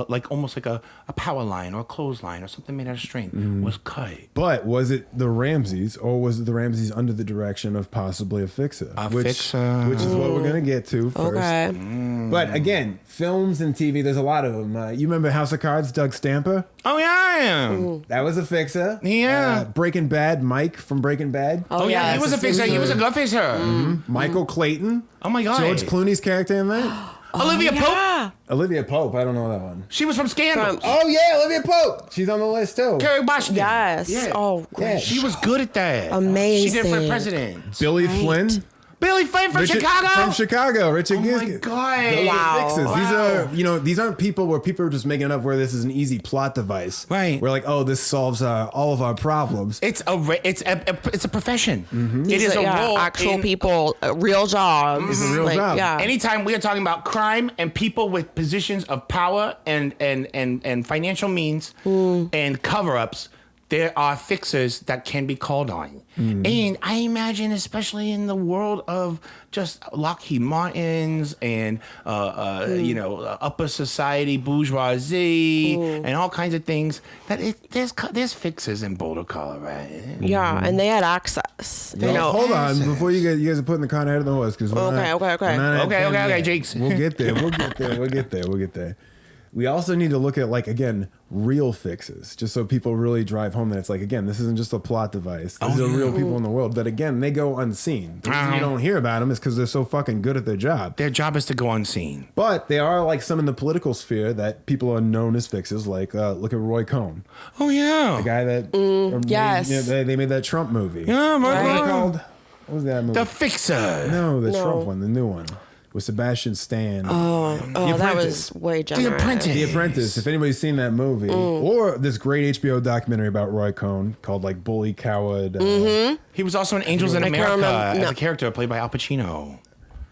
like almost like a power line or a clothesline or something made out of string, was cut. But was it the Ramseys, or was it the Ramseys under the direction of possibly a fixer? Which is what we're going to get to first. Okay. But again, films and TV, there's a lot of them. You remember House of Cards, Doug Stamper? Oh, yeah. That was a fixer. Yeah. Breaking Bad, Mike from Breaking Bad. Oh, yeah, he was a fixer. He was a good fixer. Michael Clayton. Oh, my God. George Clooney's character in that. Olivia Pope. Olivia Pope. I don't know that one. She was from Scandal. Oh, yeah, Olivia Pope. She's on the list, too. Kerry Washington. Yes. Yeah. Oh, Yeah. She was good at that. Amazing. She did for president. Billy Flynn. Billy Flynn from Chicago. From Chicago. Richard Gere. Oh, my God. Those are fixes. Wow. These are, these aren't people where people are just making it up where this is an easy plot device. Right. We're like, oh, this solves all of our problems. It's a profession. It is a role. Actual people, real jobs. It's a real job. Yeah. Anytime we are talking about crime and people with positions of power and financial means and cover-ups, there are fixers that can be called on. And I imagine, especially in the world of just Lockheed Martins and, upper society bourgeoisie and all kinds of things, that there's fixers in Boulder, Colorado. Yeah, and they had access. Hold on, before you guys are putting the cart ahead of the horse. Okay, Jakes. We'll get there. We also need to look at, real fixes, just so people really drive home that it's like, again, this isn't just a plot device. These are real people in the world that, again, they go unseen. The reason you don't hear about them is because they're so fucking good at their job. Their job is to go unseen. But there are, some in the political sphere that people are known as fixes, look at Roy Cohn. Oh, yeah. The guy that... yes. They made that Trump movie. Yeah, What called? What was that movie? The Fixer. No, the Trump one, the new one. With Sebastian Stan. Oh, that was way generous. The Apprentice. If anybody's seen that movie, or this great HBO documentary about Roy Cohn called Bully Coward. He was also in Angels in America as a character played by Al Pacino.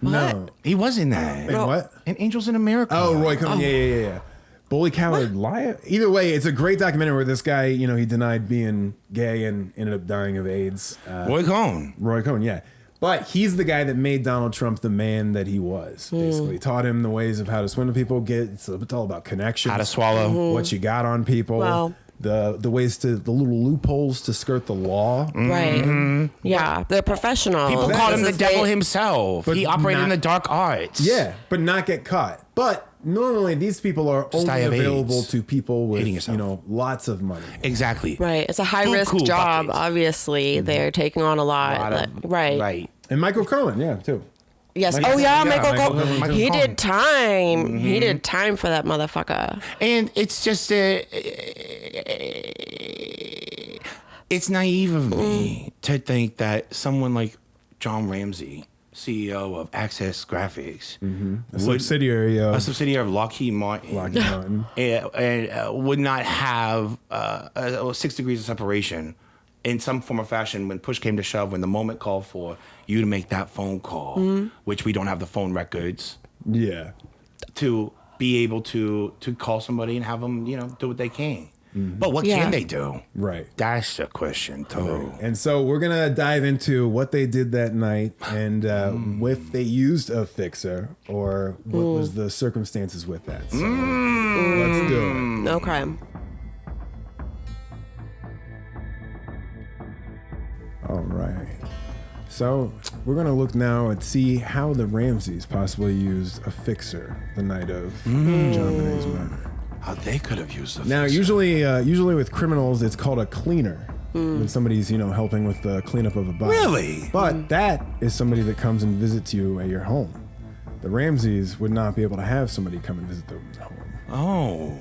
No, he was in that. In what? In Angels in America. Oh, Roy Cohn. Yeah. Bully Coward Liar. Either way, it's a great documentary where this guy, he denied being gay and ended up dying of AIDS. Roy Cohn, yeah. But he's the guy that made Donald Trump the man that he was, basically. Taught him the ways of how to swindle people. It's all about connections. How to swallow. What you got on people. Wow. The ways the little loopholes to skirt the law. Right. Yeah, they're professionals. People called him the devil himself. He operated in the dark arts. Yeah, but not get caught. But normally these people are only available to people with, lots of money. Exactly. Right. It's a high-risk job, obviously. They're taking on a lot. Right. And Michael Cohen, too. Yes. Michael Cohen. He did time. He did time for that motherfucker. And it's just it's naive of me to think that someone like John Ramsey, CEO of Access Graphics, a subsidiary of Lockheed Martin, and would not have 6 degrees of separation in some form or fashion when push came to shove, when the moment called for you to make that phone call, which we don't have the phone records. Yeah. to be able to call somebody and have them, do what they can. But what can they do? Right. That's the question, too. Right. And so we're going to dive into what they did that night and if they used a fixer or what was the circumstances with that. So let's do it. Okay. All right. So we're going to look now and see how the Ramseys possibly used a fixer the night of JonBenet's murder. How they could have used a Now, fixer. usually with criminals, it's called a cleaner. When somebody's, helping with the cleanup of a body. Really? But that is somebody that comes and visits you at your home. The Ramseys would not be able to have somebody come and visit them at home. Oh.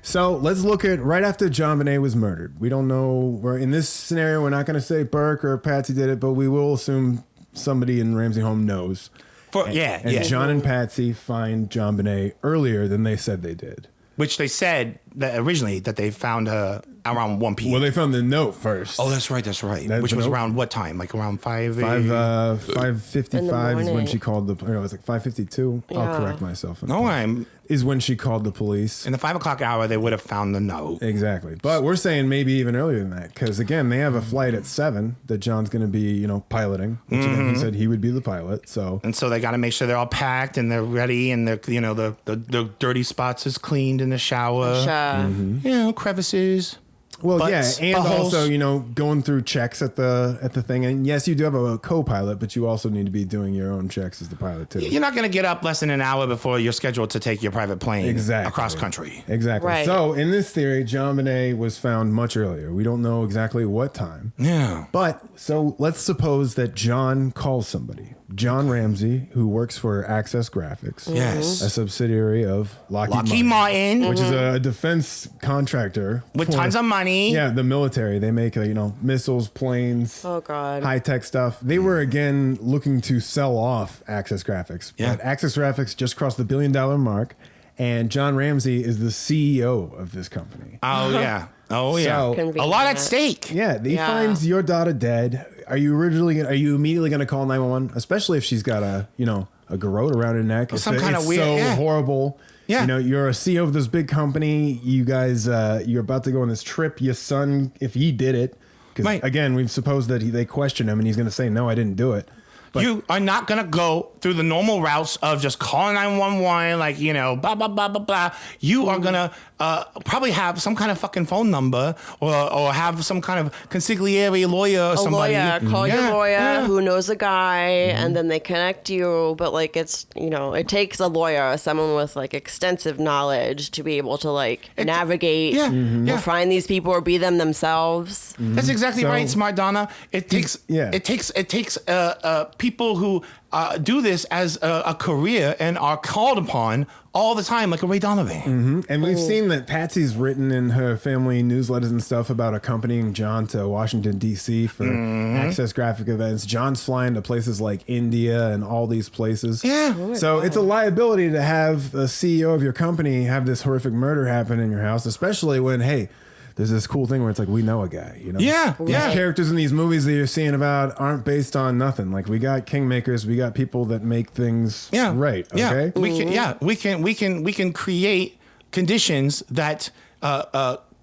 So let's look at right after JonBenet was murdered. We don't know. In this scenario, we're not going to say Burke or Patsy did it, but we will assume somebody in Ramsey home knows. And John and Patsy find JonBenet earlier than they said they did. Which they said that originally that they found her around 1 p.m. Well, they found the note first. Oh, that's right. Which was around what time? Like around 5:55 is when she called the. It was like 5:52. I'll correct myself. Is when she called the police. In the 5 o'clock hour, they would have found the note. Exactly. But we're saying maybe even earlier than that. Because again, they have a flight at 7 that John's going to be, piloting. Which again, he said he would be the pilot. So they got to make sure they're all packed and they're ready and they're, the dirty spots is cleaned in the shower. Crevices. Well, butts, and buttholes. also, going through checks at the thing. And yes, you do have a co-pilot, but you also need to be doing your own checks as the pilot too. You're not going to get up less than an hour before you're scheduled to take your private plane across country. Exactly. Right. So in this theory, JonBenet was found much earlier. We don't know exactly what time. Yeah. But so let's suppose that John calls somebody. John Ramsey, who works for Access Graphics. Yes. A subsidiary of Lockheed Martin. Which is a defense contractor. With tons of money. Yeah, the military. They make, missiles, planes. Oh, God. High-tech stuff. They were, again, looking to sell off Access Graphics. Yeah. But Access Graphics just crossed the $1 billion mark. And John Ramsey is the CEO of this company. Oh, yeah. Oh, yeah. So, a lot at stake. Yeah, he finds your daughter dead. Are you immediately going to call 911? Especially if she's got a garrote around her neck. Or some kind of weird. So yeah. horrible. Yeah. You're a CEO of this big company. You guys, you're about to go on this trip. Your son, if he did it, because again, we've supposed that they question him and he's going to say, no, I didn't do it. But you are not going to go through the normal routes of just calling 911, blah, blah, blah, blah, blah. You are going to probably have some kind of fucking phone number or have some kind of consigliere lawyer or somebody. Call your lawyer who knows a guy and then they connect you. But it's, it takes a lawyer, someone with extensive knowledge to be able to navigate or find these people or be them themselves. That's exactly right, Smart Donna. It takes people who do this as a career and are called upon all the time, like a Ray Donovan. And we've seen that Patsy's written in her family newsletters and stuff about accompanying John to Washington, D.C. for Access Graphic events. John's flying to places like India and all these places. Yeah. So it's a liability to have the CEO of your company have this horrific murder happen in your house, especially when, hey, there's this cool thing where it's we know a guy, Yeah, These characters in these movies that you're seeing about aren't based on nothing. We got kingmakers, we got people that make things right. Okay. Yeah. We can create conditions that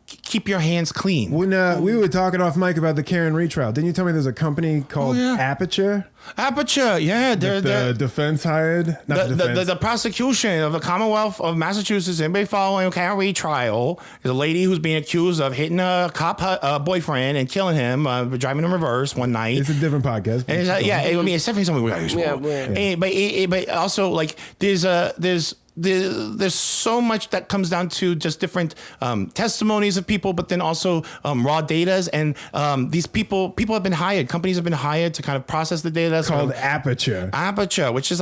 keep your hands clean. When we were talking off mic about the Karen retrial, didn't you tell me there's a company called Aperture? Aperture, yeah. The defense hired? Not the prosecution of the Commonwealth of Massachusetts, anybody following Karen retrial, is a lady who's being accused of hitting a cop boyfriend and killing him, driving in reverse one night. It's a different podcast. And it's definitely something we got to But also, there's so much that comes down to just different testimonies of people, but then also raw data. And these people have been hired. Companies have been hired to kind of process the data. Called Aperture. Aperture, which is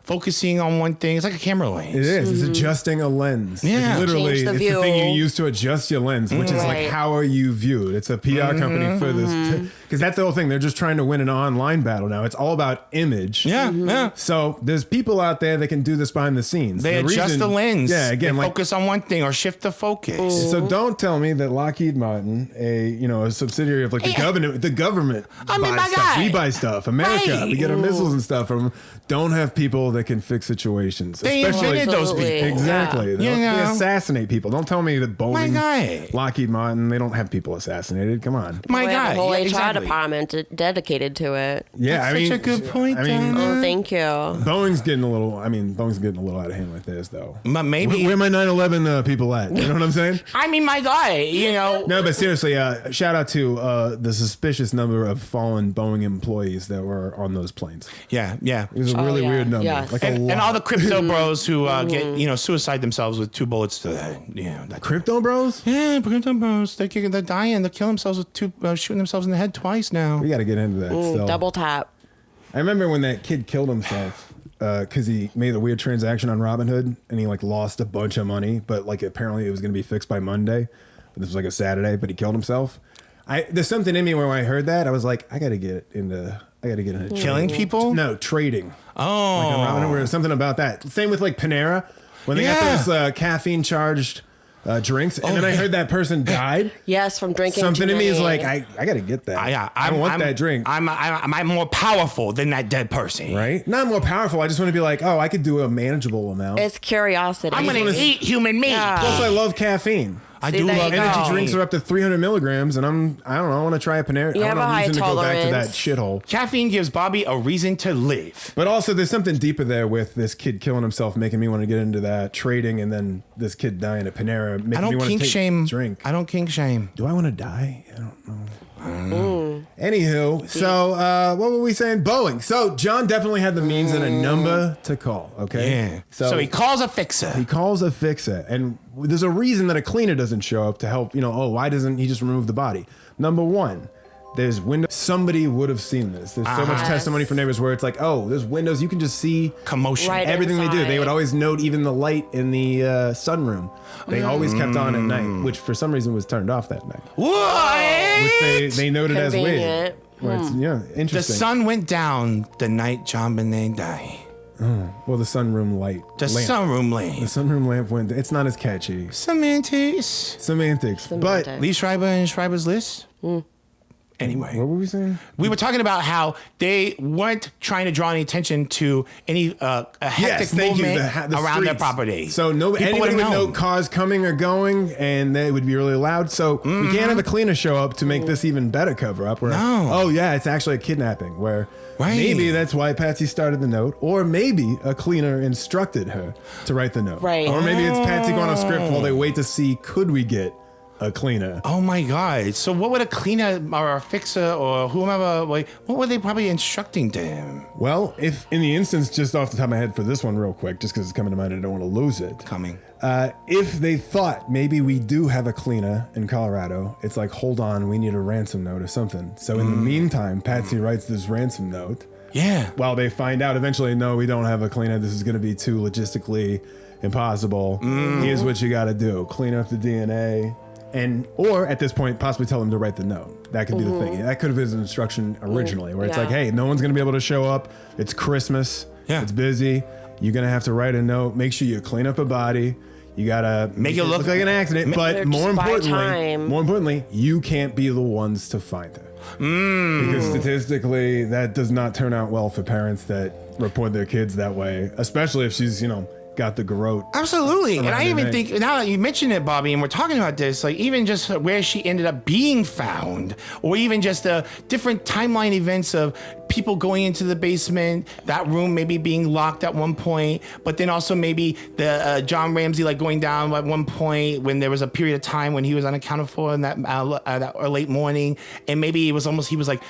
focusing on one thing. It's like a camera lens. It is. It's adjusting a lens. Yeah. It's literally, the it's view. the thing you use to adjust your lens, which is how are you viewed? It's a PR company for this. Because that's the whole thing. They're just trying to win an online battle now. It's all about image. Yeah. So there's people out there that can do this behind the scenes. lens. They adjust the lens. Yeah, again, they like, focus on one thing or shift the focus. So don't tell me that Lockheed Martin, a subsidiary of like the government I mean, buys my stuff. guy. We buy stuff. America, Right. we get our missiles and stuff from. Don't have people that can fix situations. They invented those people. Exactly. Yeah. They assassinate people. Don't tell me that My Boeing, guy. Lockheed Martin, they don't have people assassinated. Come on. My We have guy. a whole Yeah, HR exactly. department dedicated to it. Yeah, That's such a good point, I mean, Oh, thank you. Boeing's getting a little. I mean, Boeing's getting a little out of hand with this, though. But maybe. Where my 9/11 people at? You know what I'm saying? I mean, my guy. No, but seriously, shout out to the suspicious number of fallen Boeing employees that were on those planes. Yeah. It was a really weird number. Yes. Like And all the crypto bros who Mm-hmm. get suicide themselves with 2 bullets to the head. Yeah, crypto bros. Yeah, crypto bros. They're dying. They kill themselves with shooting themselves in the head twice now. We got to get into that. still. Double tap. I remember when that kid killed himself because he made a weird transaction on Robinhood and he like lost a bunch of money, but like apparently it was going to be fixed by Monday. But this was like a Saturday, but he killed himself. There's something in me where when I heard that, I was like, I got to get into Killing people? No, trading. Oh, Like on Robinhood, there was something about that. Same with like Panera when they got those caffeine charged drinks, and then I heard that person died. Yes, from drinking. Something too in me is many. like, I got to get that. I want that drink. I'm more powerful than that dead person. Right? Not more powerful. I just want to be like, oh, I could do a manageable amount. It's curiosity. I'm going to eat human meat. Yeah. Plus, I love caffeine. I do love energy drinks are up to 300 milligrams, and I don't know. I want to try a Panera. You I have want a a high reason to go back to that tolerance. shithole. Caffeine gives Bobby a reason to live. But also, there's something deeper there with this kid killing himself, making me want to get into that trading, and then this kid dying at Panera, making I me don't want to kink take shame. drink. I don't kink shame. Do I want to die? I don't know. Anywho, so what were we saying? Boeing. So John definitely had the means and a number to call. Okay. Yeah. So he calls a fixer. He calls a fixer, and there's a reason that a cleaner doesn't show up to help. Why doesn't he just remove the body? Number one, there's windows. Somebody would have seen this. There's so much testimony from neighbors where it's like, oh, there's windows. You can just see commotion. Right everything they do. inside. They would always note even the light in the sunroom. They always kept on at night, which for some reason was turned off that night. What? Which they noted as weird. Convenient. Where it's, The interesting. sun went down the night JonBenet died. Well, the sunroom light. The lamp. sunroom The lamp. sunroom lamp went. It's not as catchy. Semantics. Semantics. But Lee Schreiber and Schreiber's List. Anyway, what were we saying? we were talking about how they weren't trying to draw any attention to any a hectic movement The around their streets. property. So People anybody would've would know known. cars coming or going, and they would be really loud. So we can't have a cleaner show up to make this even better cover up. Where, No. oh yeah, it's actually a kidnapping. Where Right. maybe that's why Patsy started the note, or maybe a cleaner instructed her to write the note. Right. Or maybe it's Patsy going off script while they wait to see could we get a cleaner. Oh my God! So what would a cleaner or a fixer or whomever what were they probably instructing to him? Well, if in the instance, just off the top of my head for this one real quick, just because it's coming to mind, I don't want to lose it. If they thought maybe we do have a cleaner in Colorado, it's like, hold on, we need a ransom note or something. So in the meantime, Patsy writes this ransom note. Yeah. While they find out eventually, no, we don't have a cleaner. This is going to be too logistically impossible. Here's what you got to do. Clean up the DNA. Or at this point, possibly tell them to write the note. That could be the thing. That could have been an instruction originally, where it's like, hey, no one's going to be able to show up. It's Christmas. Yeah. It's busy. You're going to have to write a note. Make sure you clean up a body. You got to Make it look like an accident. But more just buy time. importantly, you can't be the ones to find her. Because statistically, that does not turn out well for parents that report their kids that way, especially if she's, got the garrote. Absolutely. And around I her even neck. think, now that you mention it, Bobby, and we're talking about this, like even just where she ended up being found, or even just the different timeline events of people going into the basement, that room maybe being locked at one point, but then also maybe the John Ramsey like going down at one point when there was a period of time when he was unaccounted for in that late morning, and maybe it was almost he was like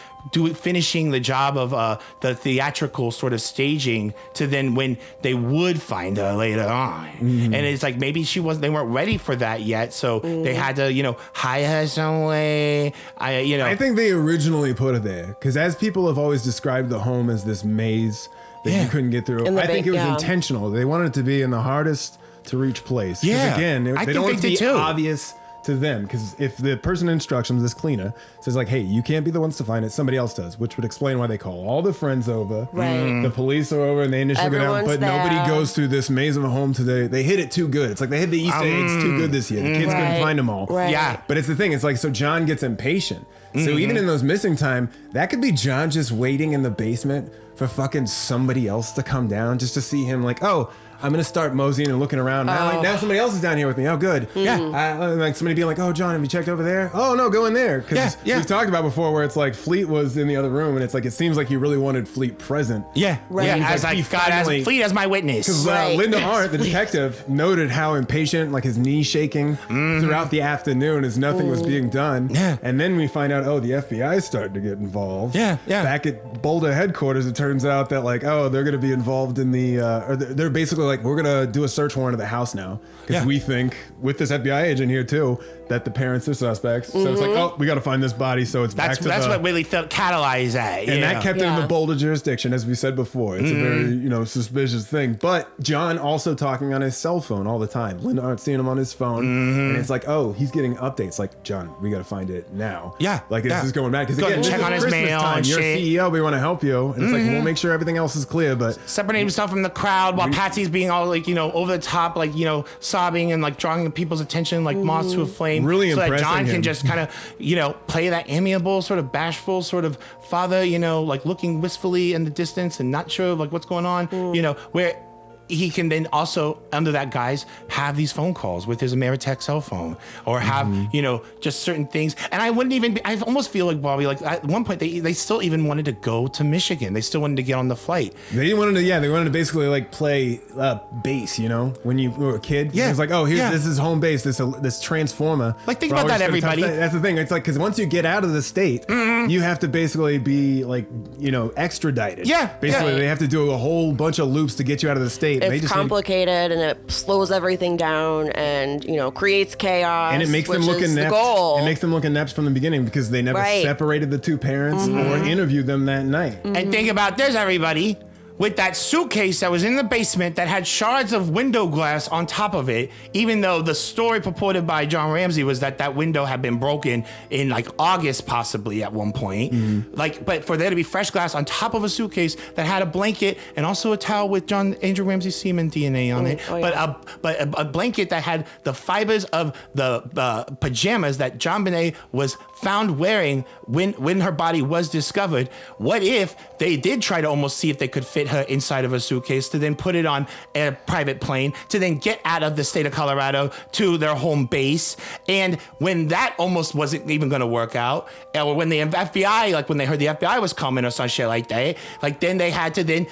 finishing the job of the theatrical sort of staging to then when they would find her later on. And it's like maybe they weren't ready for that yet, so they had to hire her some way. I think they originally put it there because as people have always described the home as this maze that you couldn't get through. I think it was intentional. They wanted it to be in the hardest to reach place. 'Cause Yeah. again, I they think don't want it they to be did too. obvious to them, because if the person in instructions, this cleaner, says like, hey, you can't be the ones to find it, somebody else does, which would explain why they call all the friends over. Right. The police are over and they initially go down, but nobody goes through this maze of a home today. They hit it too good. It's like they hit the Easter eggs too good this year. The kids couldn't find them all. Right. Yeah. But it's the thing, it's like, so John gets impatient. So even in those missing time, that could be John just waiting in the basement for fucking somebody else to come down just to see him like, oh, I'm going to start moseying and looking around. Now somebody else is down here with me. Oh, good. Yeah. Like somebody being like, oh, John, have you checked over there? Oh, no, go in there. Because we've talked about before where it's like Fleet was in the other room and it's like, it seems like you really wanted Fleet present. Yeah. Right. Yeah. As like God as Fleet as my witness. Because Linda Arndt, the detective, noted how impatient, like his knee shaking throughout the afternoon as nothing was being done. Yeah. And then we find out, oh, the FBI is starting to get involved. Yeah. Back at Boulder headquarters, it turns out that like, oh, they're going to be involved in the, or they're basically like, we're going to do a search warrant of the house now. Because we think, with this FBI agent here too, that the parents are suspects. So it's like, oh, we got to find this body. So it's back to that's what really felt catalyzed at. And that kept it in the Boulder jurisdiction, as we said before. It's a very, suspicious thing. But John also talking on his cell phone all the time. Linda Arndt seeing him on his phone. And it's like, oh, he's getting updates. Like, John, we got to find it now. Yeah. Like, this is going back. Because again, check on his Christmas mail time. and You're shit. CEO, we want to help you. And it's like, we'll make sure everything else is clear. But separating himself from the crowd while Patsy's being all like, over the top, like, sobbing and like drawing people's attention like moths to a flame. Really so impressing that John him. can just kind of, play that amiable, sort of bashful, sort of father, like looking wistfully in the distance and not sure of like what's going on, where he can then also, under that guise, have these phone calls with his Ameritech cell phone or have, just certain things. And I almost feel like, Bobby, like at one point they still even wanted to go to Michigan. They still wanted to get on the flight. They wanted to basically like play base, when you were a kid. Yeah. It's like, oh, this is home base, this transformer. Like, think about that, everybody. That's the thing. It's like, because once you get out of the state, you have to basically be like, extradited. Yeah. Basically, they have to do a whole bunch of loops to get you out of the state. It's complicated and it slows everything down and, creates chaos. And it makes them look inept. It makes them look inept from the beginning because they never separated the two parents or interviewed them that night. And think about this, everybody. With that suitcase that was in the basement that had shards of window glass on top of it, even though the story purported by John Ramsey was that window had been broken in like August possibly at one point. But for there to be fresh glass on top of a suitcase that had a blanket and also a towel with Angel Ramsey's semen DNA on it, but a blanket that had the fibers of the pajamas that JonBenet was found wearing when her body was discovered. What if they did try to almost see if they could fit her inside of a suitcase to then put it on a private plane to then get out of the state of Colorado to their home base? And when that almost wasn't even going to work out, or when the FBI, like when they heard the FBI was coming or some shit like that, like then they had to then,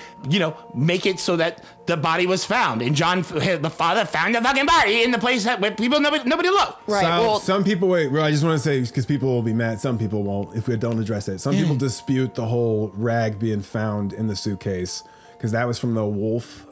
make it so that the body was found. And John, the father, found the fucking body in the place that where nobody looked. Right. Some people, I just want to say, because people will be mad, some people won't if we don't address it. Some people dispute the whole rag being found in the suitcase because that was from the Wolf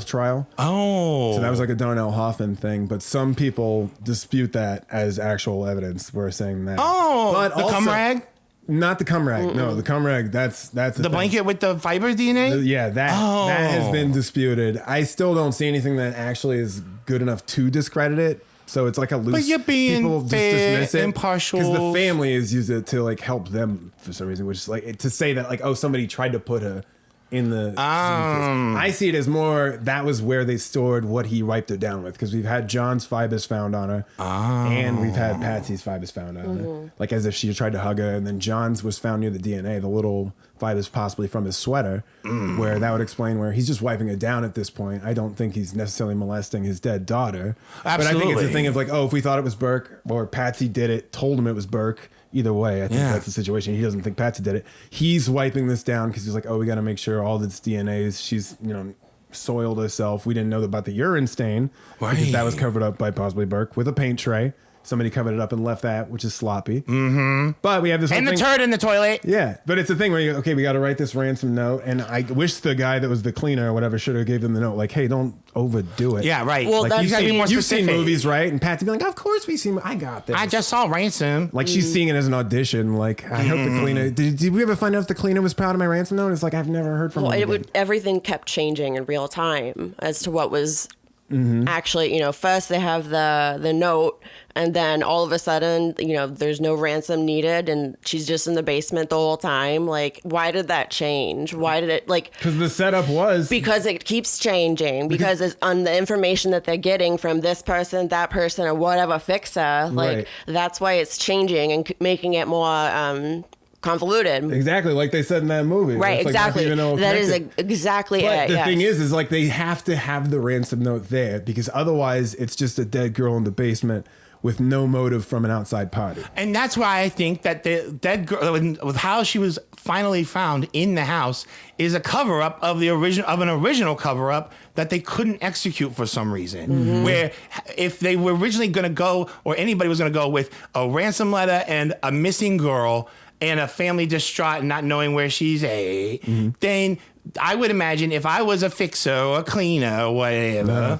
trial. Oh. So that was like a Darnell Hoffman thing. But some people dispute that as actual evidence. We're saying that. Oh, but the also, cum rag? Not the cum rag. No, the cum rag, that's the blanket with the fiber DNA? That has been disputed. I still don't see anything that actually is good enough to discredit it. So it's like a loose. But you're being people just fair, dismiss it impartial. because the family has used it to like help them for some reason, which is like to say that like, oh, somebody tried to put her in the. I see it as more that was where they stored what he wiped it down with, because we've had John's fibers found on her, and we've had Patsy's fibers found on her, like as if she tried to hug her, and then John's was found near the DNA, the little fibers possibly from his sweater, where that would explain where he's just wiping it down at this point. I don't think he's necessarily molesting his dead daughter. Absolutely. But I think it's a thing of like, oh, if we thought it was Burke or Patsy did it, told him it was Burke. Either way, I think that's the situation. He doesn't think Patsy did it. He's wiping this down because he's like, oh, we got to make sure all this DNA's, she's, soiled herself. We didn't know about the urine stain because that was covered up by possibly Burke with a paint tray. Somebody covered it up and left that, which is sloppy. But we have this and the turd in the toilet. Yeah, but it's a thing where we got to write this ransom note, and I wish the guy that was the cleaner or whatever should have gave them the note. Like, hey, don't overdo it. Yeah, right. Well, like, that's you gotta be more you've specific. seen movies, right? And Patsy be like, of course we've seen. I got this. I just saw ransom. Like she's seeing it as an audition. Like I hope the cleaner. Did we ever find out if the cleaner was proud of my ransom note? It's like I've never heard from him. Everything kept changing in real time as to what was actually, first they have the note, and then all of a sudden, there's no ransom needed, and she's just in the basement the whole time. Like, why did that change? Why did it, Because the setup was... Because it keeps changing. Because it's on the information that they're getting from this person, that person, or whatever fixer. That's why it's changing and making it more... convoluted. Exactly, like they said in that movie. Right, it's exactly. That is exactly but it. The thing is like they have to have the ransom note there because otherwise it's just a dead girl in the basement with no motive from an outside party. And that's why I think that the dead girl, with how she was finally found in the house, is a cover up of an original cover up that they couldn't execute for some reason. Where if they were originally going to go, or anybody was going to go with a ransom letter and a missing girl, and a family distraught and not knowing where she's then I would imagine if I was a fixer or a cleaner or whatever.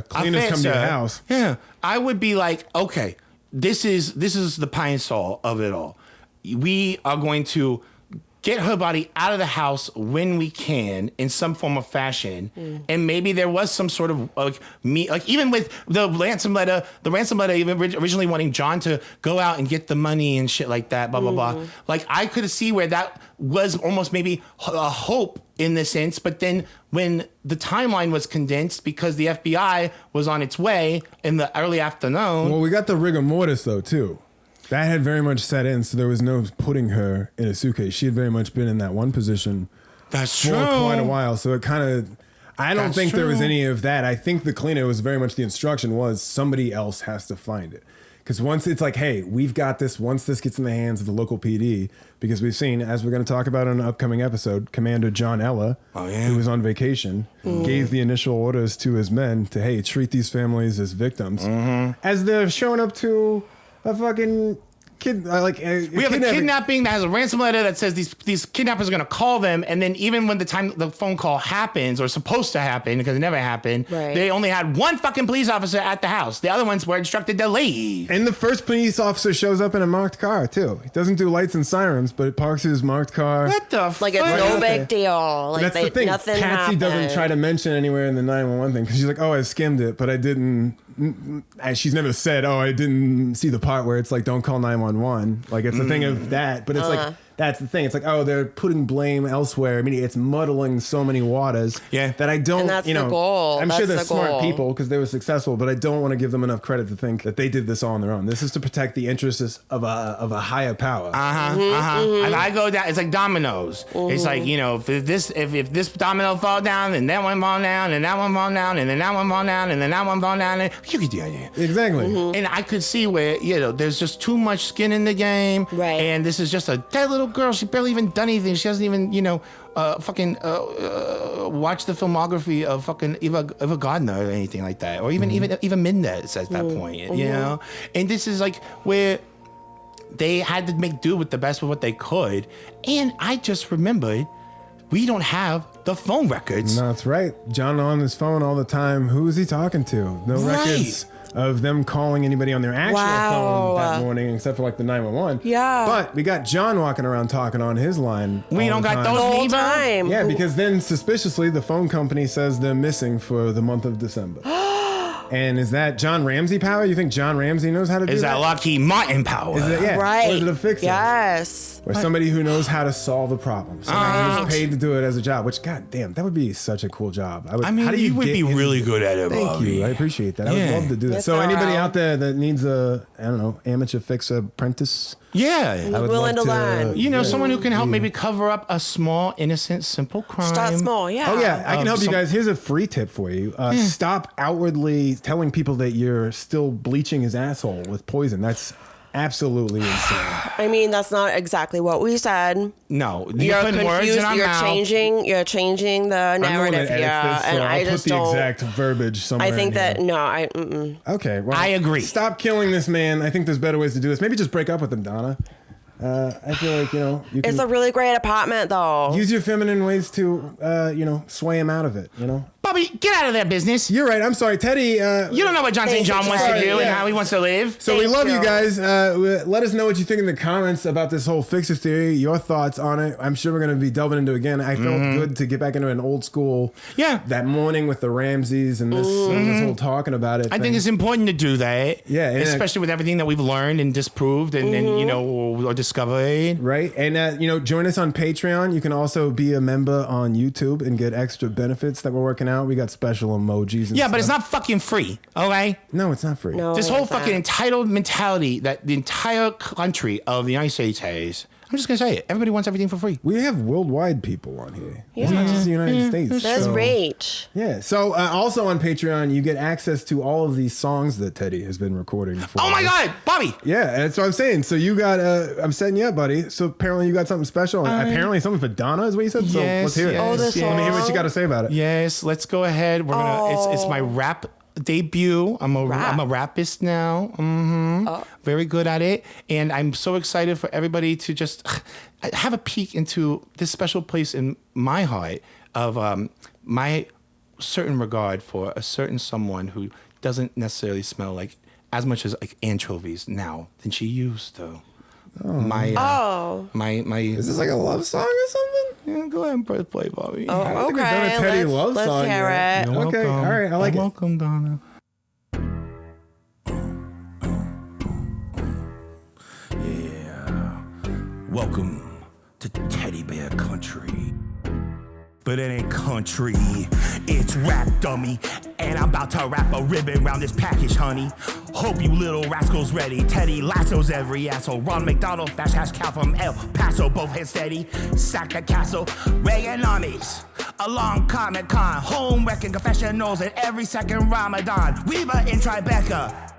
Cleaners come to your house. Yeah. I would be like, okay, this is the pine sol of it all. We are going to get her body out of the house when we can in some form of fashion. And maybe there was some sort of even with the ransom letter even originally wanting John to go out and get the money and shit like that, blah, blah, blah. Like I could see where that was almost maybe a hope in the sense, but then when the timeline was condensed because the FBI was on its way in the early afternoon. Well, we got the rigor mortis though too. That had very much set in, so there was no putting her in a suitcase. She had very much been in that one position for quite a while. So it kind of, I don't think there was any of that. I think the cleaner was very much the instruction was somebody else has to find it. Because once it's like, hey, we've got this, once this gets in the hands of the local PD, because we've seen, as we're going to talk about in an upcoming episode, Commander John Ella, who was on vacation, gave the initial orders to his men to, hey, treat these families as victims. As they're showing up to a fucking kid, we have a kidnapping that has a ransom letter that says these kidnappers are going to call them, and then even when the phone call happens or supposed to happen because it never happened, they only had one fucking police officer at the house. The other ones were instructed to leave. And the first police officer shows up in a marked car too. He doesn't do lights and sirens, but it parks his marked car. What the fuck? Like it's no big deal. Like that's the thing. Nothing Patsy happened. doesn't try to mention anywhere in the 911 thing because she's like, oh, I skimmed it, but I didn't. And she's never said, oh, I didn't see the part where it's like, don't call 911. Like it's a thing of that, but it's like, that's the thing. It's like, oh, they're putting blame elsewhere. I mean, it's muddling so many waters that I don't, and that's the goal. I'm that's sure they're the smart goal. people because they were successful, but I don't want to give them enough credit to think that they did this all on their own. This is to protect the interests of a higher power. And I go down, it's like dominoes. It's like, if this domino fall down, and that one fall down, and that one fall down, and then that one fall down, and then that one fall down, and you get the idea. Exactly. And I could see where, there's just too much skin in the game. Right. And this is just a dead little girl. She barely even done anything. She hasn't even, watch the filmography of fucking Eva Gardner or anything like that, or even Mendez at that point, you know. And this is like where they had to make do with the best of what they could. And I just remembered we don't have the phone records. No, that's right. John on his phone all the time. Who is he talking to? No records of them calling anybody on their actual phone that morning, except for like the 911. Yeah. But we got John walking around talking on his line. We don't got those the whole either? time. Yeah, because then suspiciously the phone company says they're missing for the month of December. And is that John Ramsey power? You think John Ramsey knows how to do that? Is that Lockheed Martin power? Is it, Right. Or is it a fixer? Yes. Or somebody who knows how to solve a problem. Somebody who's paid to do it as a job, which, goddamn, that would be such a cool job. How do you would be really good at it, Thank Bobby. you. I appreciate that. I would love to do that. It's So all anybody right. out there that needs a, amateur fixer apprentice, Yeah. I would willing love to learn. Someone who can help maybe cover up a small, innocent, simple crime. Start small, yeah. Oh yeah, I can help you guys. Here's a free tip for you. Stop outwardly telling people that you're still bleaching his asshole with poison. That's absolutely insane. I mean, that's not exactly what we said. No, You're putting words confused. in our mouth. You're changing the narrative here, and I'll I put just the don't. exact verbiage somewhere. I think in here. that no, Okay, well, I agree. Stop killing this man. I think there's better ways to do this. Maybe just break up with him, Donna. I feel like you It's can a really great apartment, though. use your feminine ways to sway him out of it. Bobby, get out of that business. You're right. I'm sorry, Teddy. You don't know what John St. John wants to do and how he wants to live. So we love you guys. Let us know what you think in the comments about this whole fixer theory, your thoughts on it. I'm sure we're going to be delving into it again. I felt good to get back into an old school. Yeah. That morning with the Ramseys and this whole talking about it. I think it's important to do that. Yeah. Especially with everything that we've learned and disproved and you know, or discovered. Right. And, you know, join us on Patreon. You can also be a member on YouTube and get extra benefits that we're working out. We got special emojis and Yeah, stuff. but it's not fucking free, okay? No, it's not free. No, This whole it's not. fucking entitled mentality that the entire country of the United States has. I'm just going to say it. Everybody wants everything for free. We have worldwide people on here. Yeah. It's not just the United States. That's so- great. Yeah. So also on Patreon, you get access to all of these songs that Teddy has been recording for Oh my us. God, Bobby. Yeah, that's what I'm saying. So you got, I'm setting you up, buddy. So apparently you got something special. Apparently something for Donna is what you said. So Yes, let's hear it. yes, Oh, this Let me hear what you song? got to say about it. Yes, let's go ahead. We're gonna. It's my rap debut. I'm a rapist now. Very good at it, and I'm so excited for everybody to just have a peek into this special place in my heart of my certain regard for a certain someone who doesn't necessarily smell like as much as like anchovies now than she used to. My Is this like a love song or something? Yeah, go ahead and press play, Bobby. Oh, I don't think we've done a okay. Teddy love Let's song hear yet. it. You're Okay, welcome. all right, I like You're it. welcome, Donna. Yeah. Welcome to Teddy Bear Country. But it ain't country, it's rap, dummy. And I'm about to wrap a ribbon around this package, honey. Hope you little rascals ready. Teddy lassos every asshole. Ron McDonald, fast cash cow from El Paso, both heads steady. Sack the castle, Reagan armies. Along Comic Con, home wrecking confessionals at every second Ramadan. Weaver in Tribeca.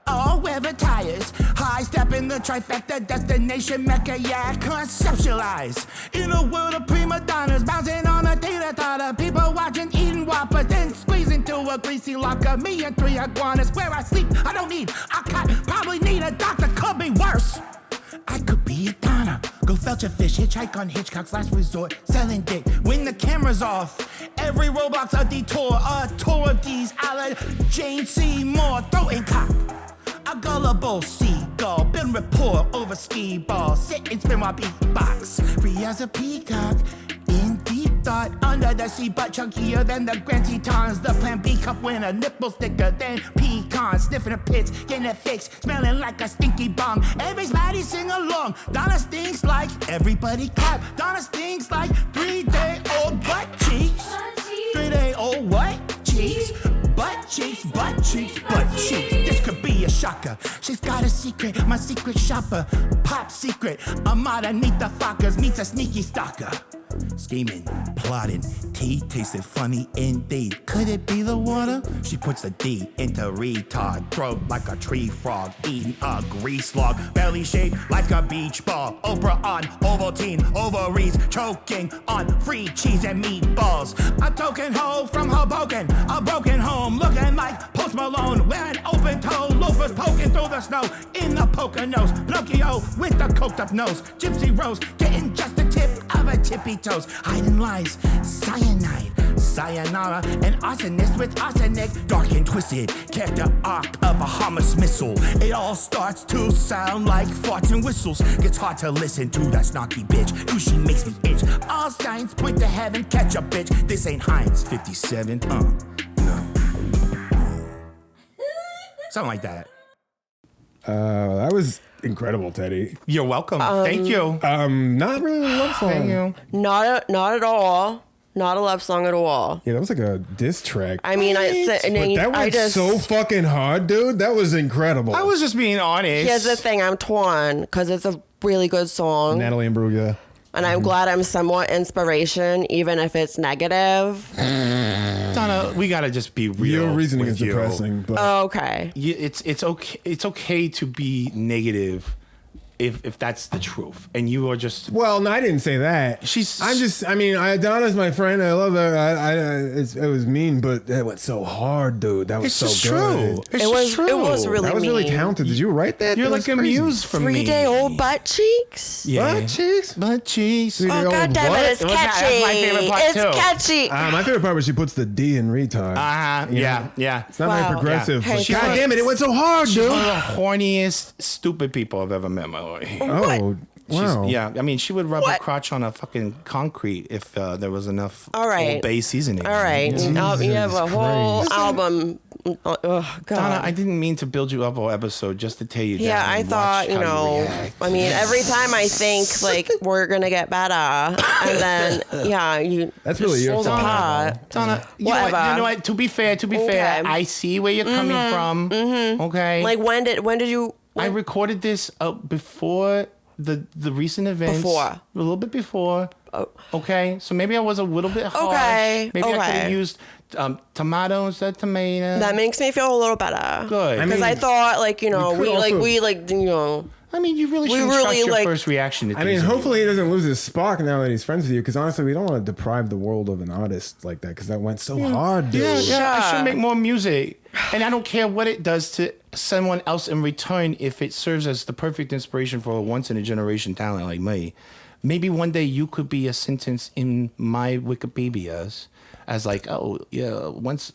All weather tires, high step in the trifecta, destination Mecca, yeah, conceptualize. In a world of prima donnas, bouncing on a tater-totter, people watching, eating whoppers, then squeeze into a greasy locker. Me and 3 iguanas, where I sleep, I don't need a cot, probably need a doctor, could be worse. I could be a Donna, go fetch a fish, hitchhike on Hitchcock's last resort, selling dick when the camera's off. Every Roblox a detour, a tour of these a la Jane Seymour, throwing cock. A gullible seagull, been rapport over ski ball, sit and spin my beatbox. Free as a peacock, in deep thought, under the sea, but chunkier than the Grand Tetons. The Plan B cup winner, nipples thicker than pecans. Sniffing the pits, getting it fixed, smelling like a stinky bomb. Everybody sing along, Donna stinks like everybody clap. Donna stinks like 3-day-old butt cheeks. 3-day-old what? Cheeks. Butt cheeks, butt cheeks, butt cheeks. This could be a shocker. She's got a secret, my secret shopper. Pop secret, Amada neath the Fockers meets a sneaky stalker. Scheming, plotting, tea tasted funny indeed. Could it be the water? She puts the D into retard. Throat like a tree frog, eating a grease log. Belly shaped like a beach ball. Oprah on Ovaltine, ovaries choking on free cheese and meatballs. A token hoe from Hoboken, a broken home looking like Post Malone. Wearing open toe, loafers poking through the snow. In the Poconos, Pinocchio with the coked up nose. Gypsy Rose getting just the tip of a tippy toes. Hiding lies, cyanide, sayonara, an arsonist with arsenic. Dark and twisted, character arc of a Hamas missile. It all starts to sound like farts and whistles. Gets hard to listen to that snarky bitch. Ooh, she makes me itch. All signs point to heaven, catch a bitch. This ain't Heinz 57, no. Something like that. That was incredible, Teddy. You're welcome. Thank you. Not really a love song. Thank you. Not at all. Not a love song at all. Yeah, that was like a diss track. I mean, But that went so fucking hard, dude. That was incredible. I was just being honest. Here's the thing, I'm torn because it's a really good song. Natalie Imbruglia. And I'm glad I'm somewhat inspiration, even if it's negative. Donna, we gotta just be real. Your reasoning with is you. depressing, but Okay. It's okay. It's okay to be negative if that's the truth, and you are just Well, no, I didn't say that. Donna's my friend. I love her. It was mean, but it went so hard, dude. That was it's so just good. true. It's It was just true. really That was really mean. talented. Did you write that? You're That like was a crazy. muse for me. 3-day-old butt cheeks. Yeah. Butt cheeks? Butt cheeks. Oh, God damn it, it's catchy. That's my favorite part It's too. catchy. My favorite part was she puts the D in retard. Yeah. It's not Wow. very progressive. Yeah. But Hey, God damn it went so hard, She's dude. one of the horniest, stupid people I've ever met in my life. Oh, wow. I mean, she would rub her crotch on a fucking concrete if there was enough All right. Old Bay seasoning. All right. You have a whole Christ. album. Oh, God. Donna, I didn't mean to build you up all episode just to tear you down. Yeah, I and thought, watch how you react. I mean, every time I think, like, we're going to get better, and then, you That's really your falls fault. apart. Donna, you Whatever. know what? To be fair, I see where you're coming from. Okay. Like, when did you... I recorded this before the recent events. Before. A little bit before. Okay. So maybe I was a little bit harsh. Okay, Maybe I could okay. have used tomato instead of tomato. That makes me feel a little better. Good. Because I thought, like, could also- I mean, you really We shouldn't really, trust your like- first reaction to I mean, things hopefully he anyway. doesn't lose his spark now that he's friends with you. Because honestly, we don't want to deprive the world of an artist like that. Because that went so hard, dude. Yeah, I should make more music. And I don't care what it does to someone else in return if it serves as the perfect inspiration for a once-in-a-generation talent like me. Maybe one day you could be a sentence in my Wikipedias as like, oh, yeah, once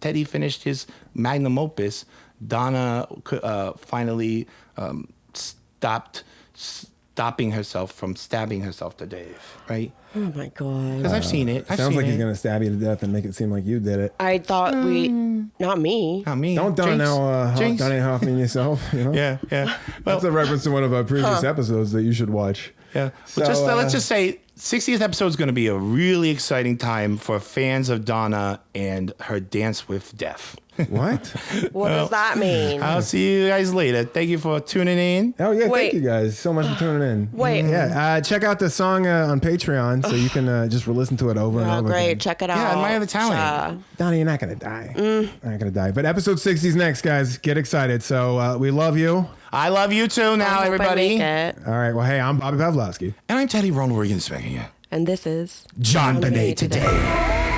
Teddy finished his magnum opus, Donna finally stopping herself from stabbing herself to Dave, right? Oh, my God. Because I've seen it. Sounds like he's going to stab you to death and make it seem like you did it. I thought not me. Not me. Don't Jinx. Donny Hoffman yourself, you know? Yeah. Well, That's a reference to one of our previous episodes that you should watch. yeah. So, Let's just say 60th episode is going to be a really exciting time for fans of Donna and her dance with death. What? What does that mean? I'll see you guys later. Thank you for tuning in. Oh, yeah. Wait. Thank you guys so much for tuning in. Wait. Yeah. Check out the song on Patreon so you can just listen to it over and Oh, over great. again. Check it out. Yeah, admire the talent. Donnie, you're not going to die. You're not going to die. But episode 60 is next, guys. Get excited. So we love you. I love you too now, I hope everybody. I make it. All right. Well, hey, I'm Bobby Pavlovsky. And I'm Teddy Ronald Reagan speaking here. And this is JonBenet Todet.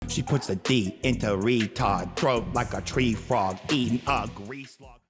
She puts a D into retard, throat like a tree frog, eating a grease log.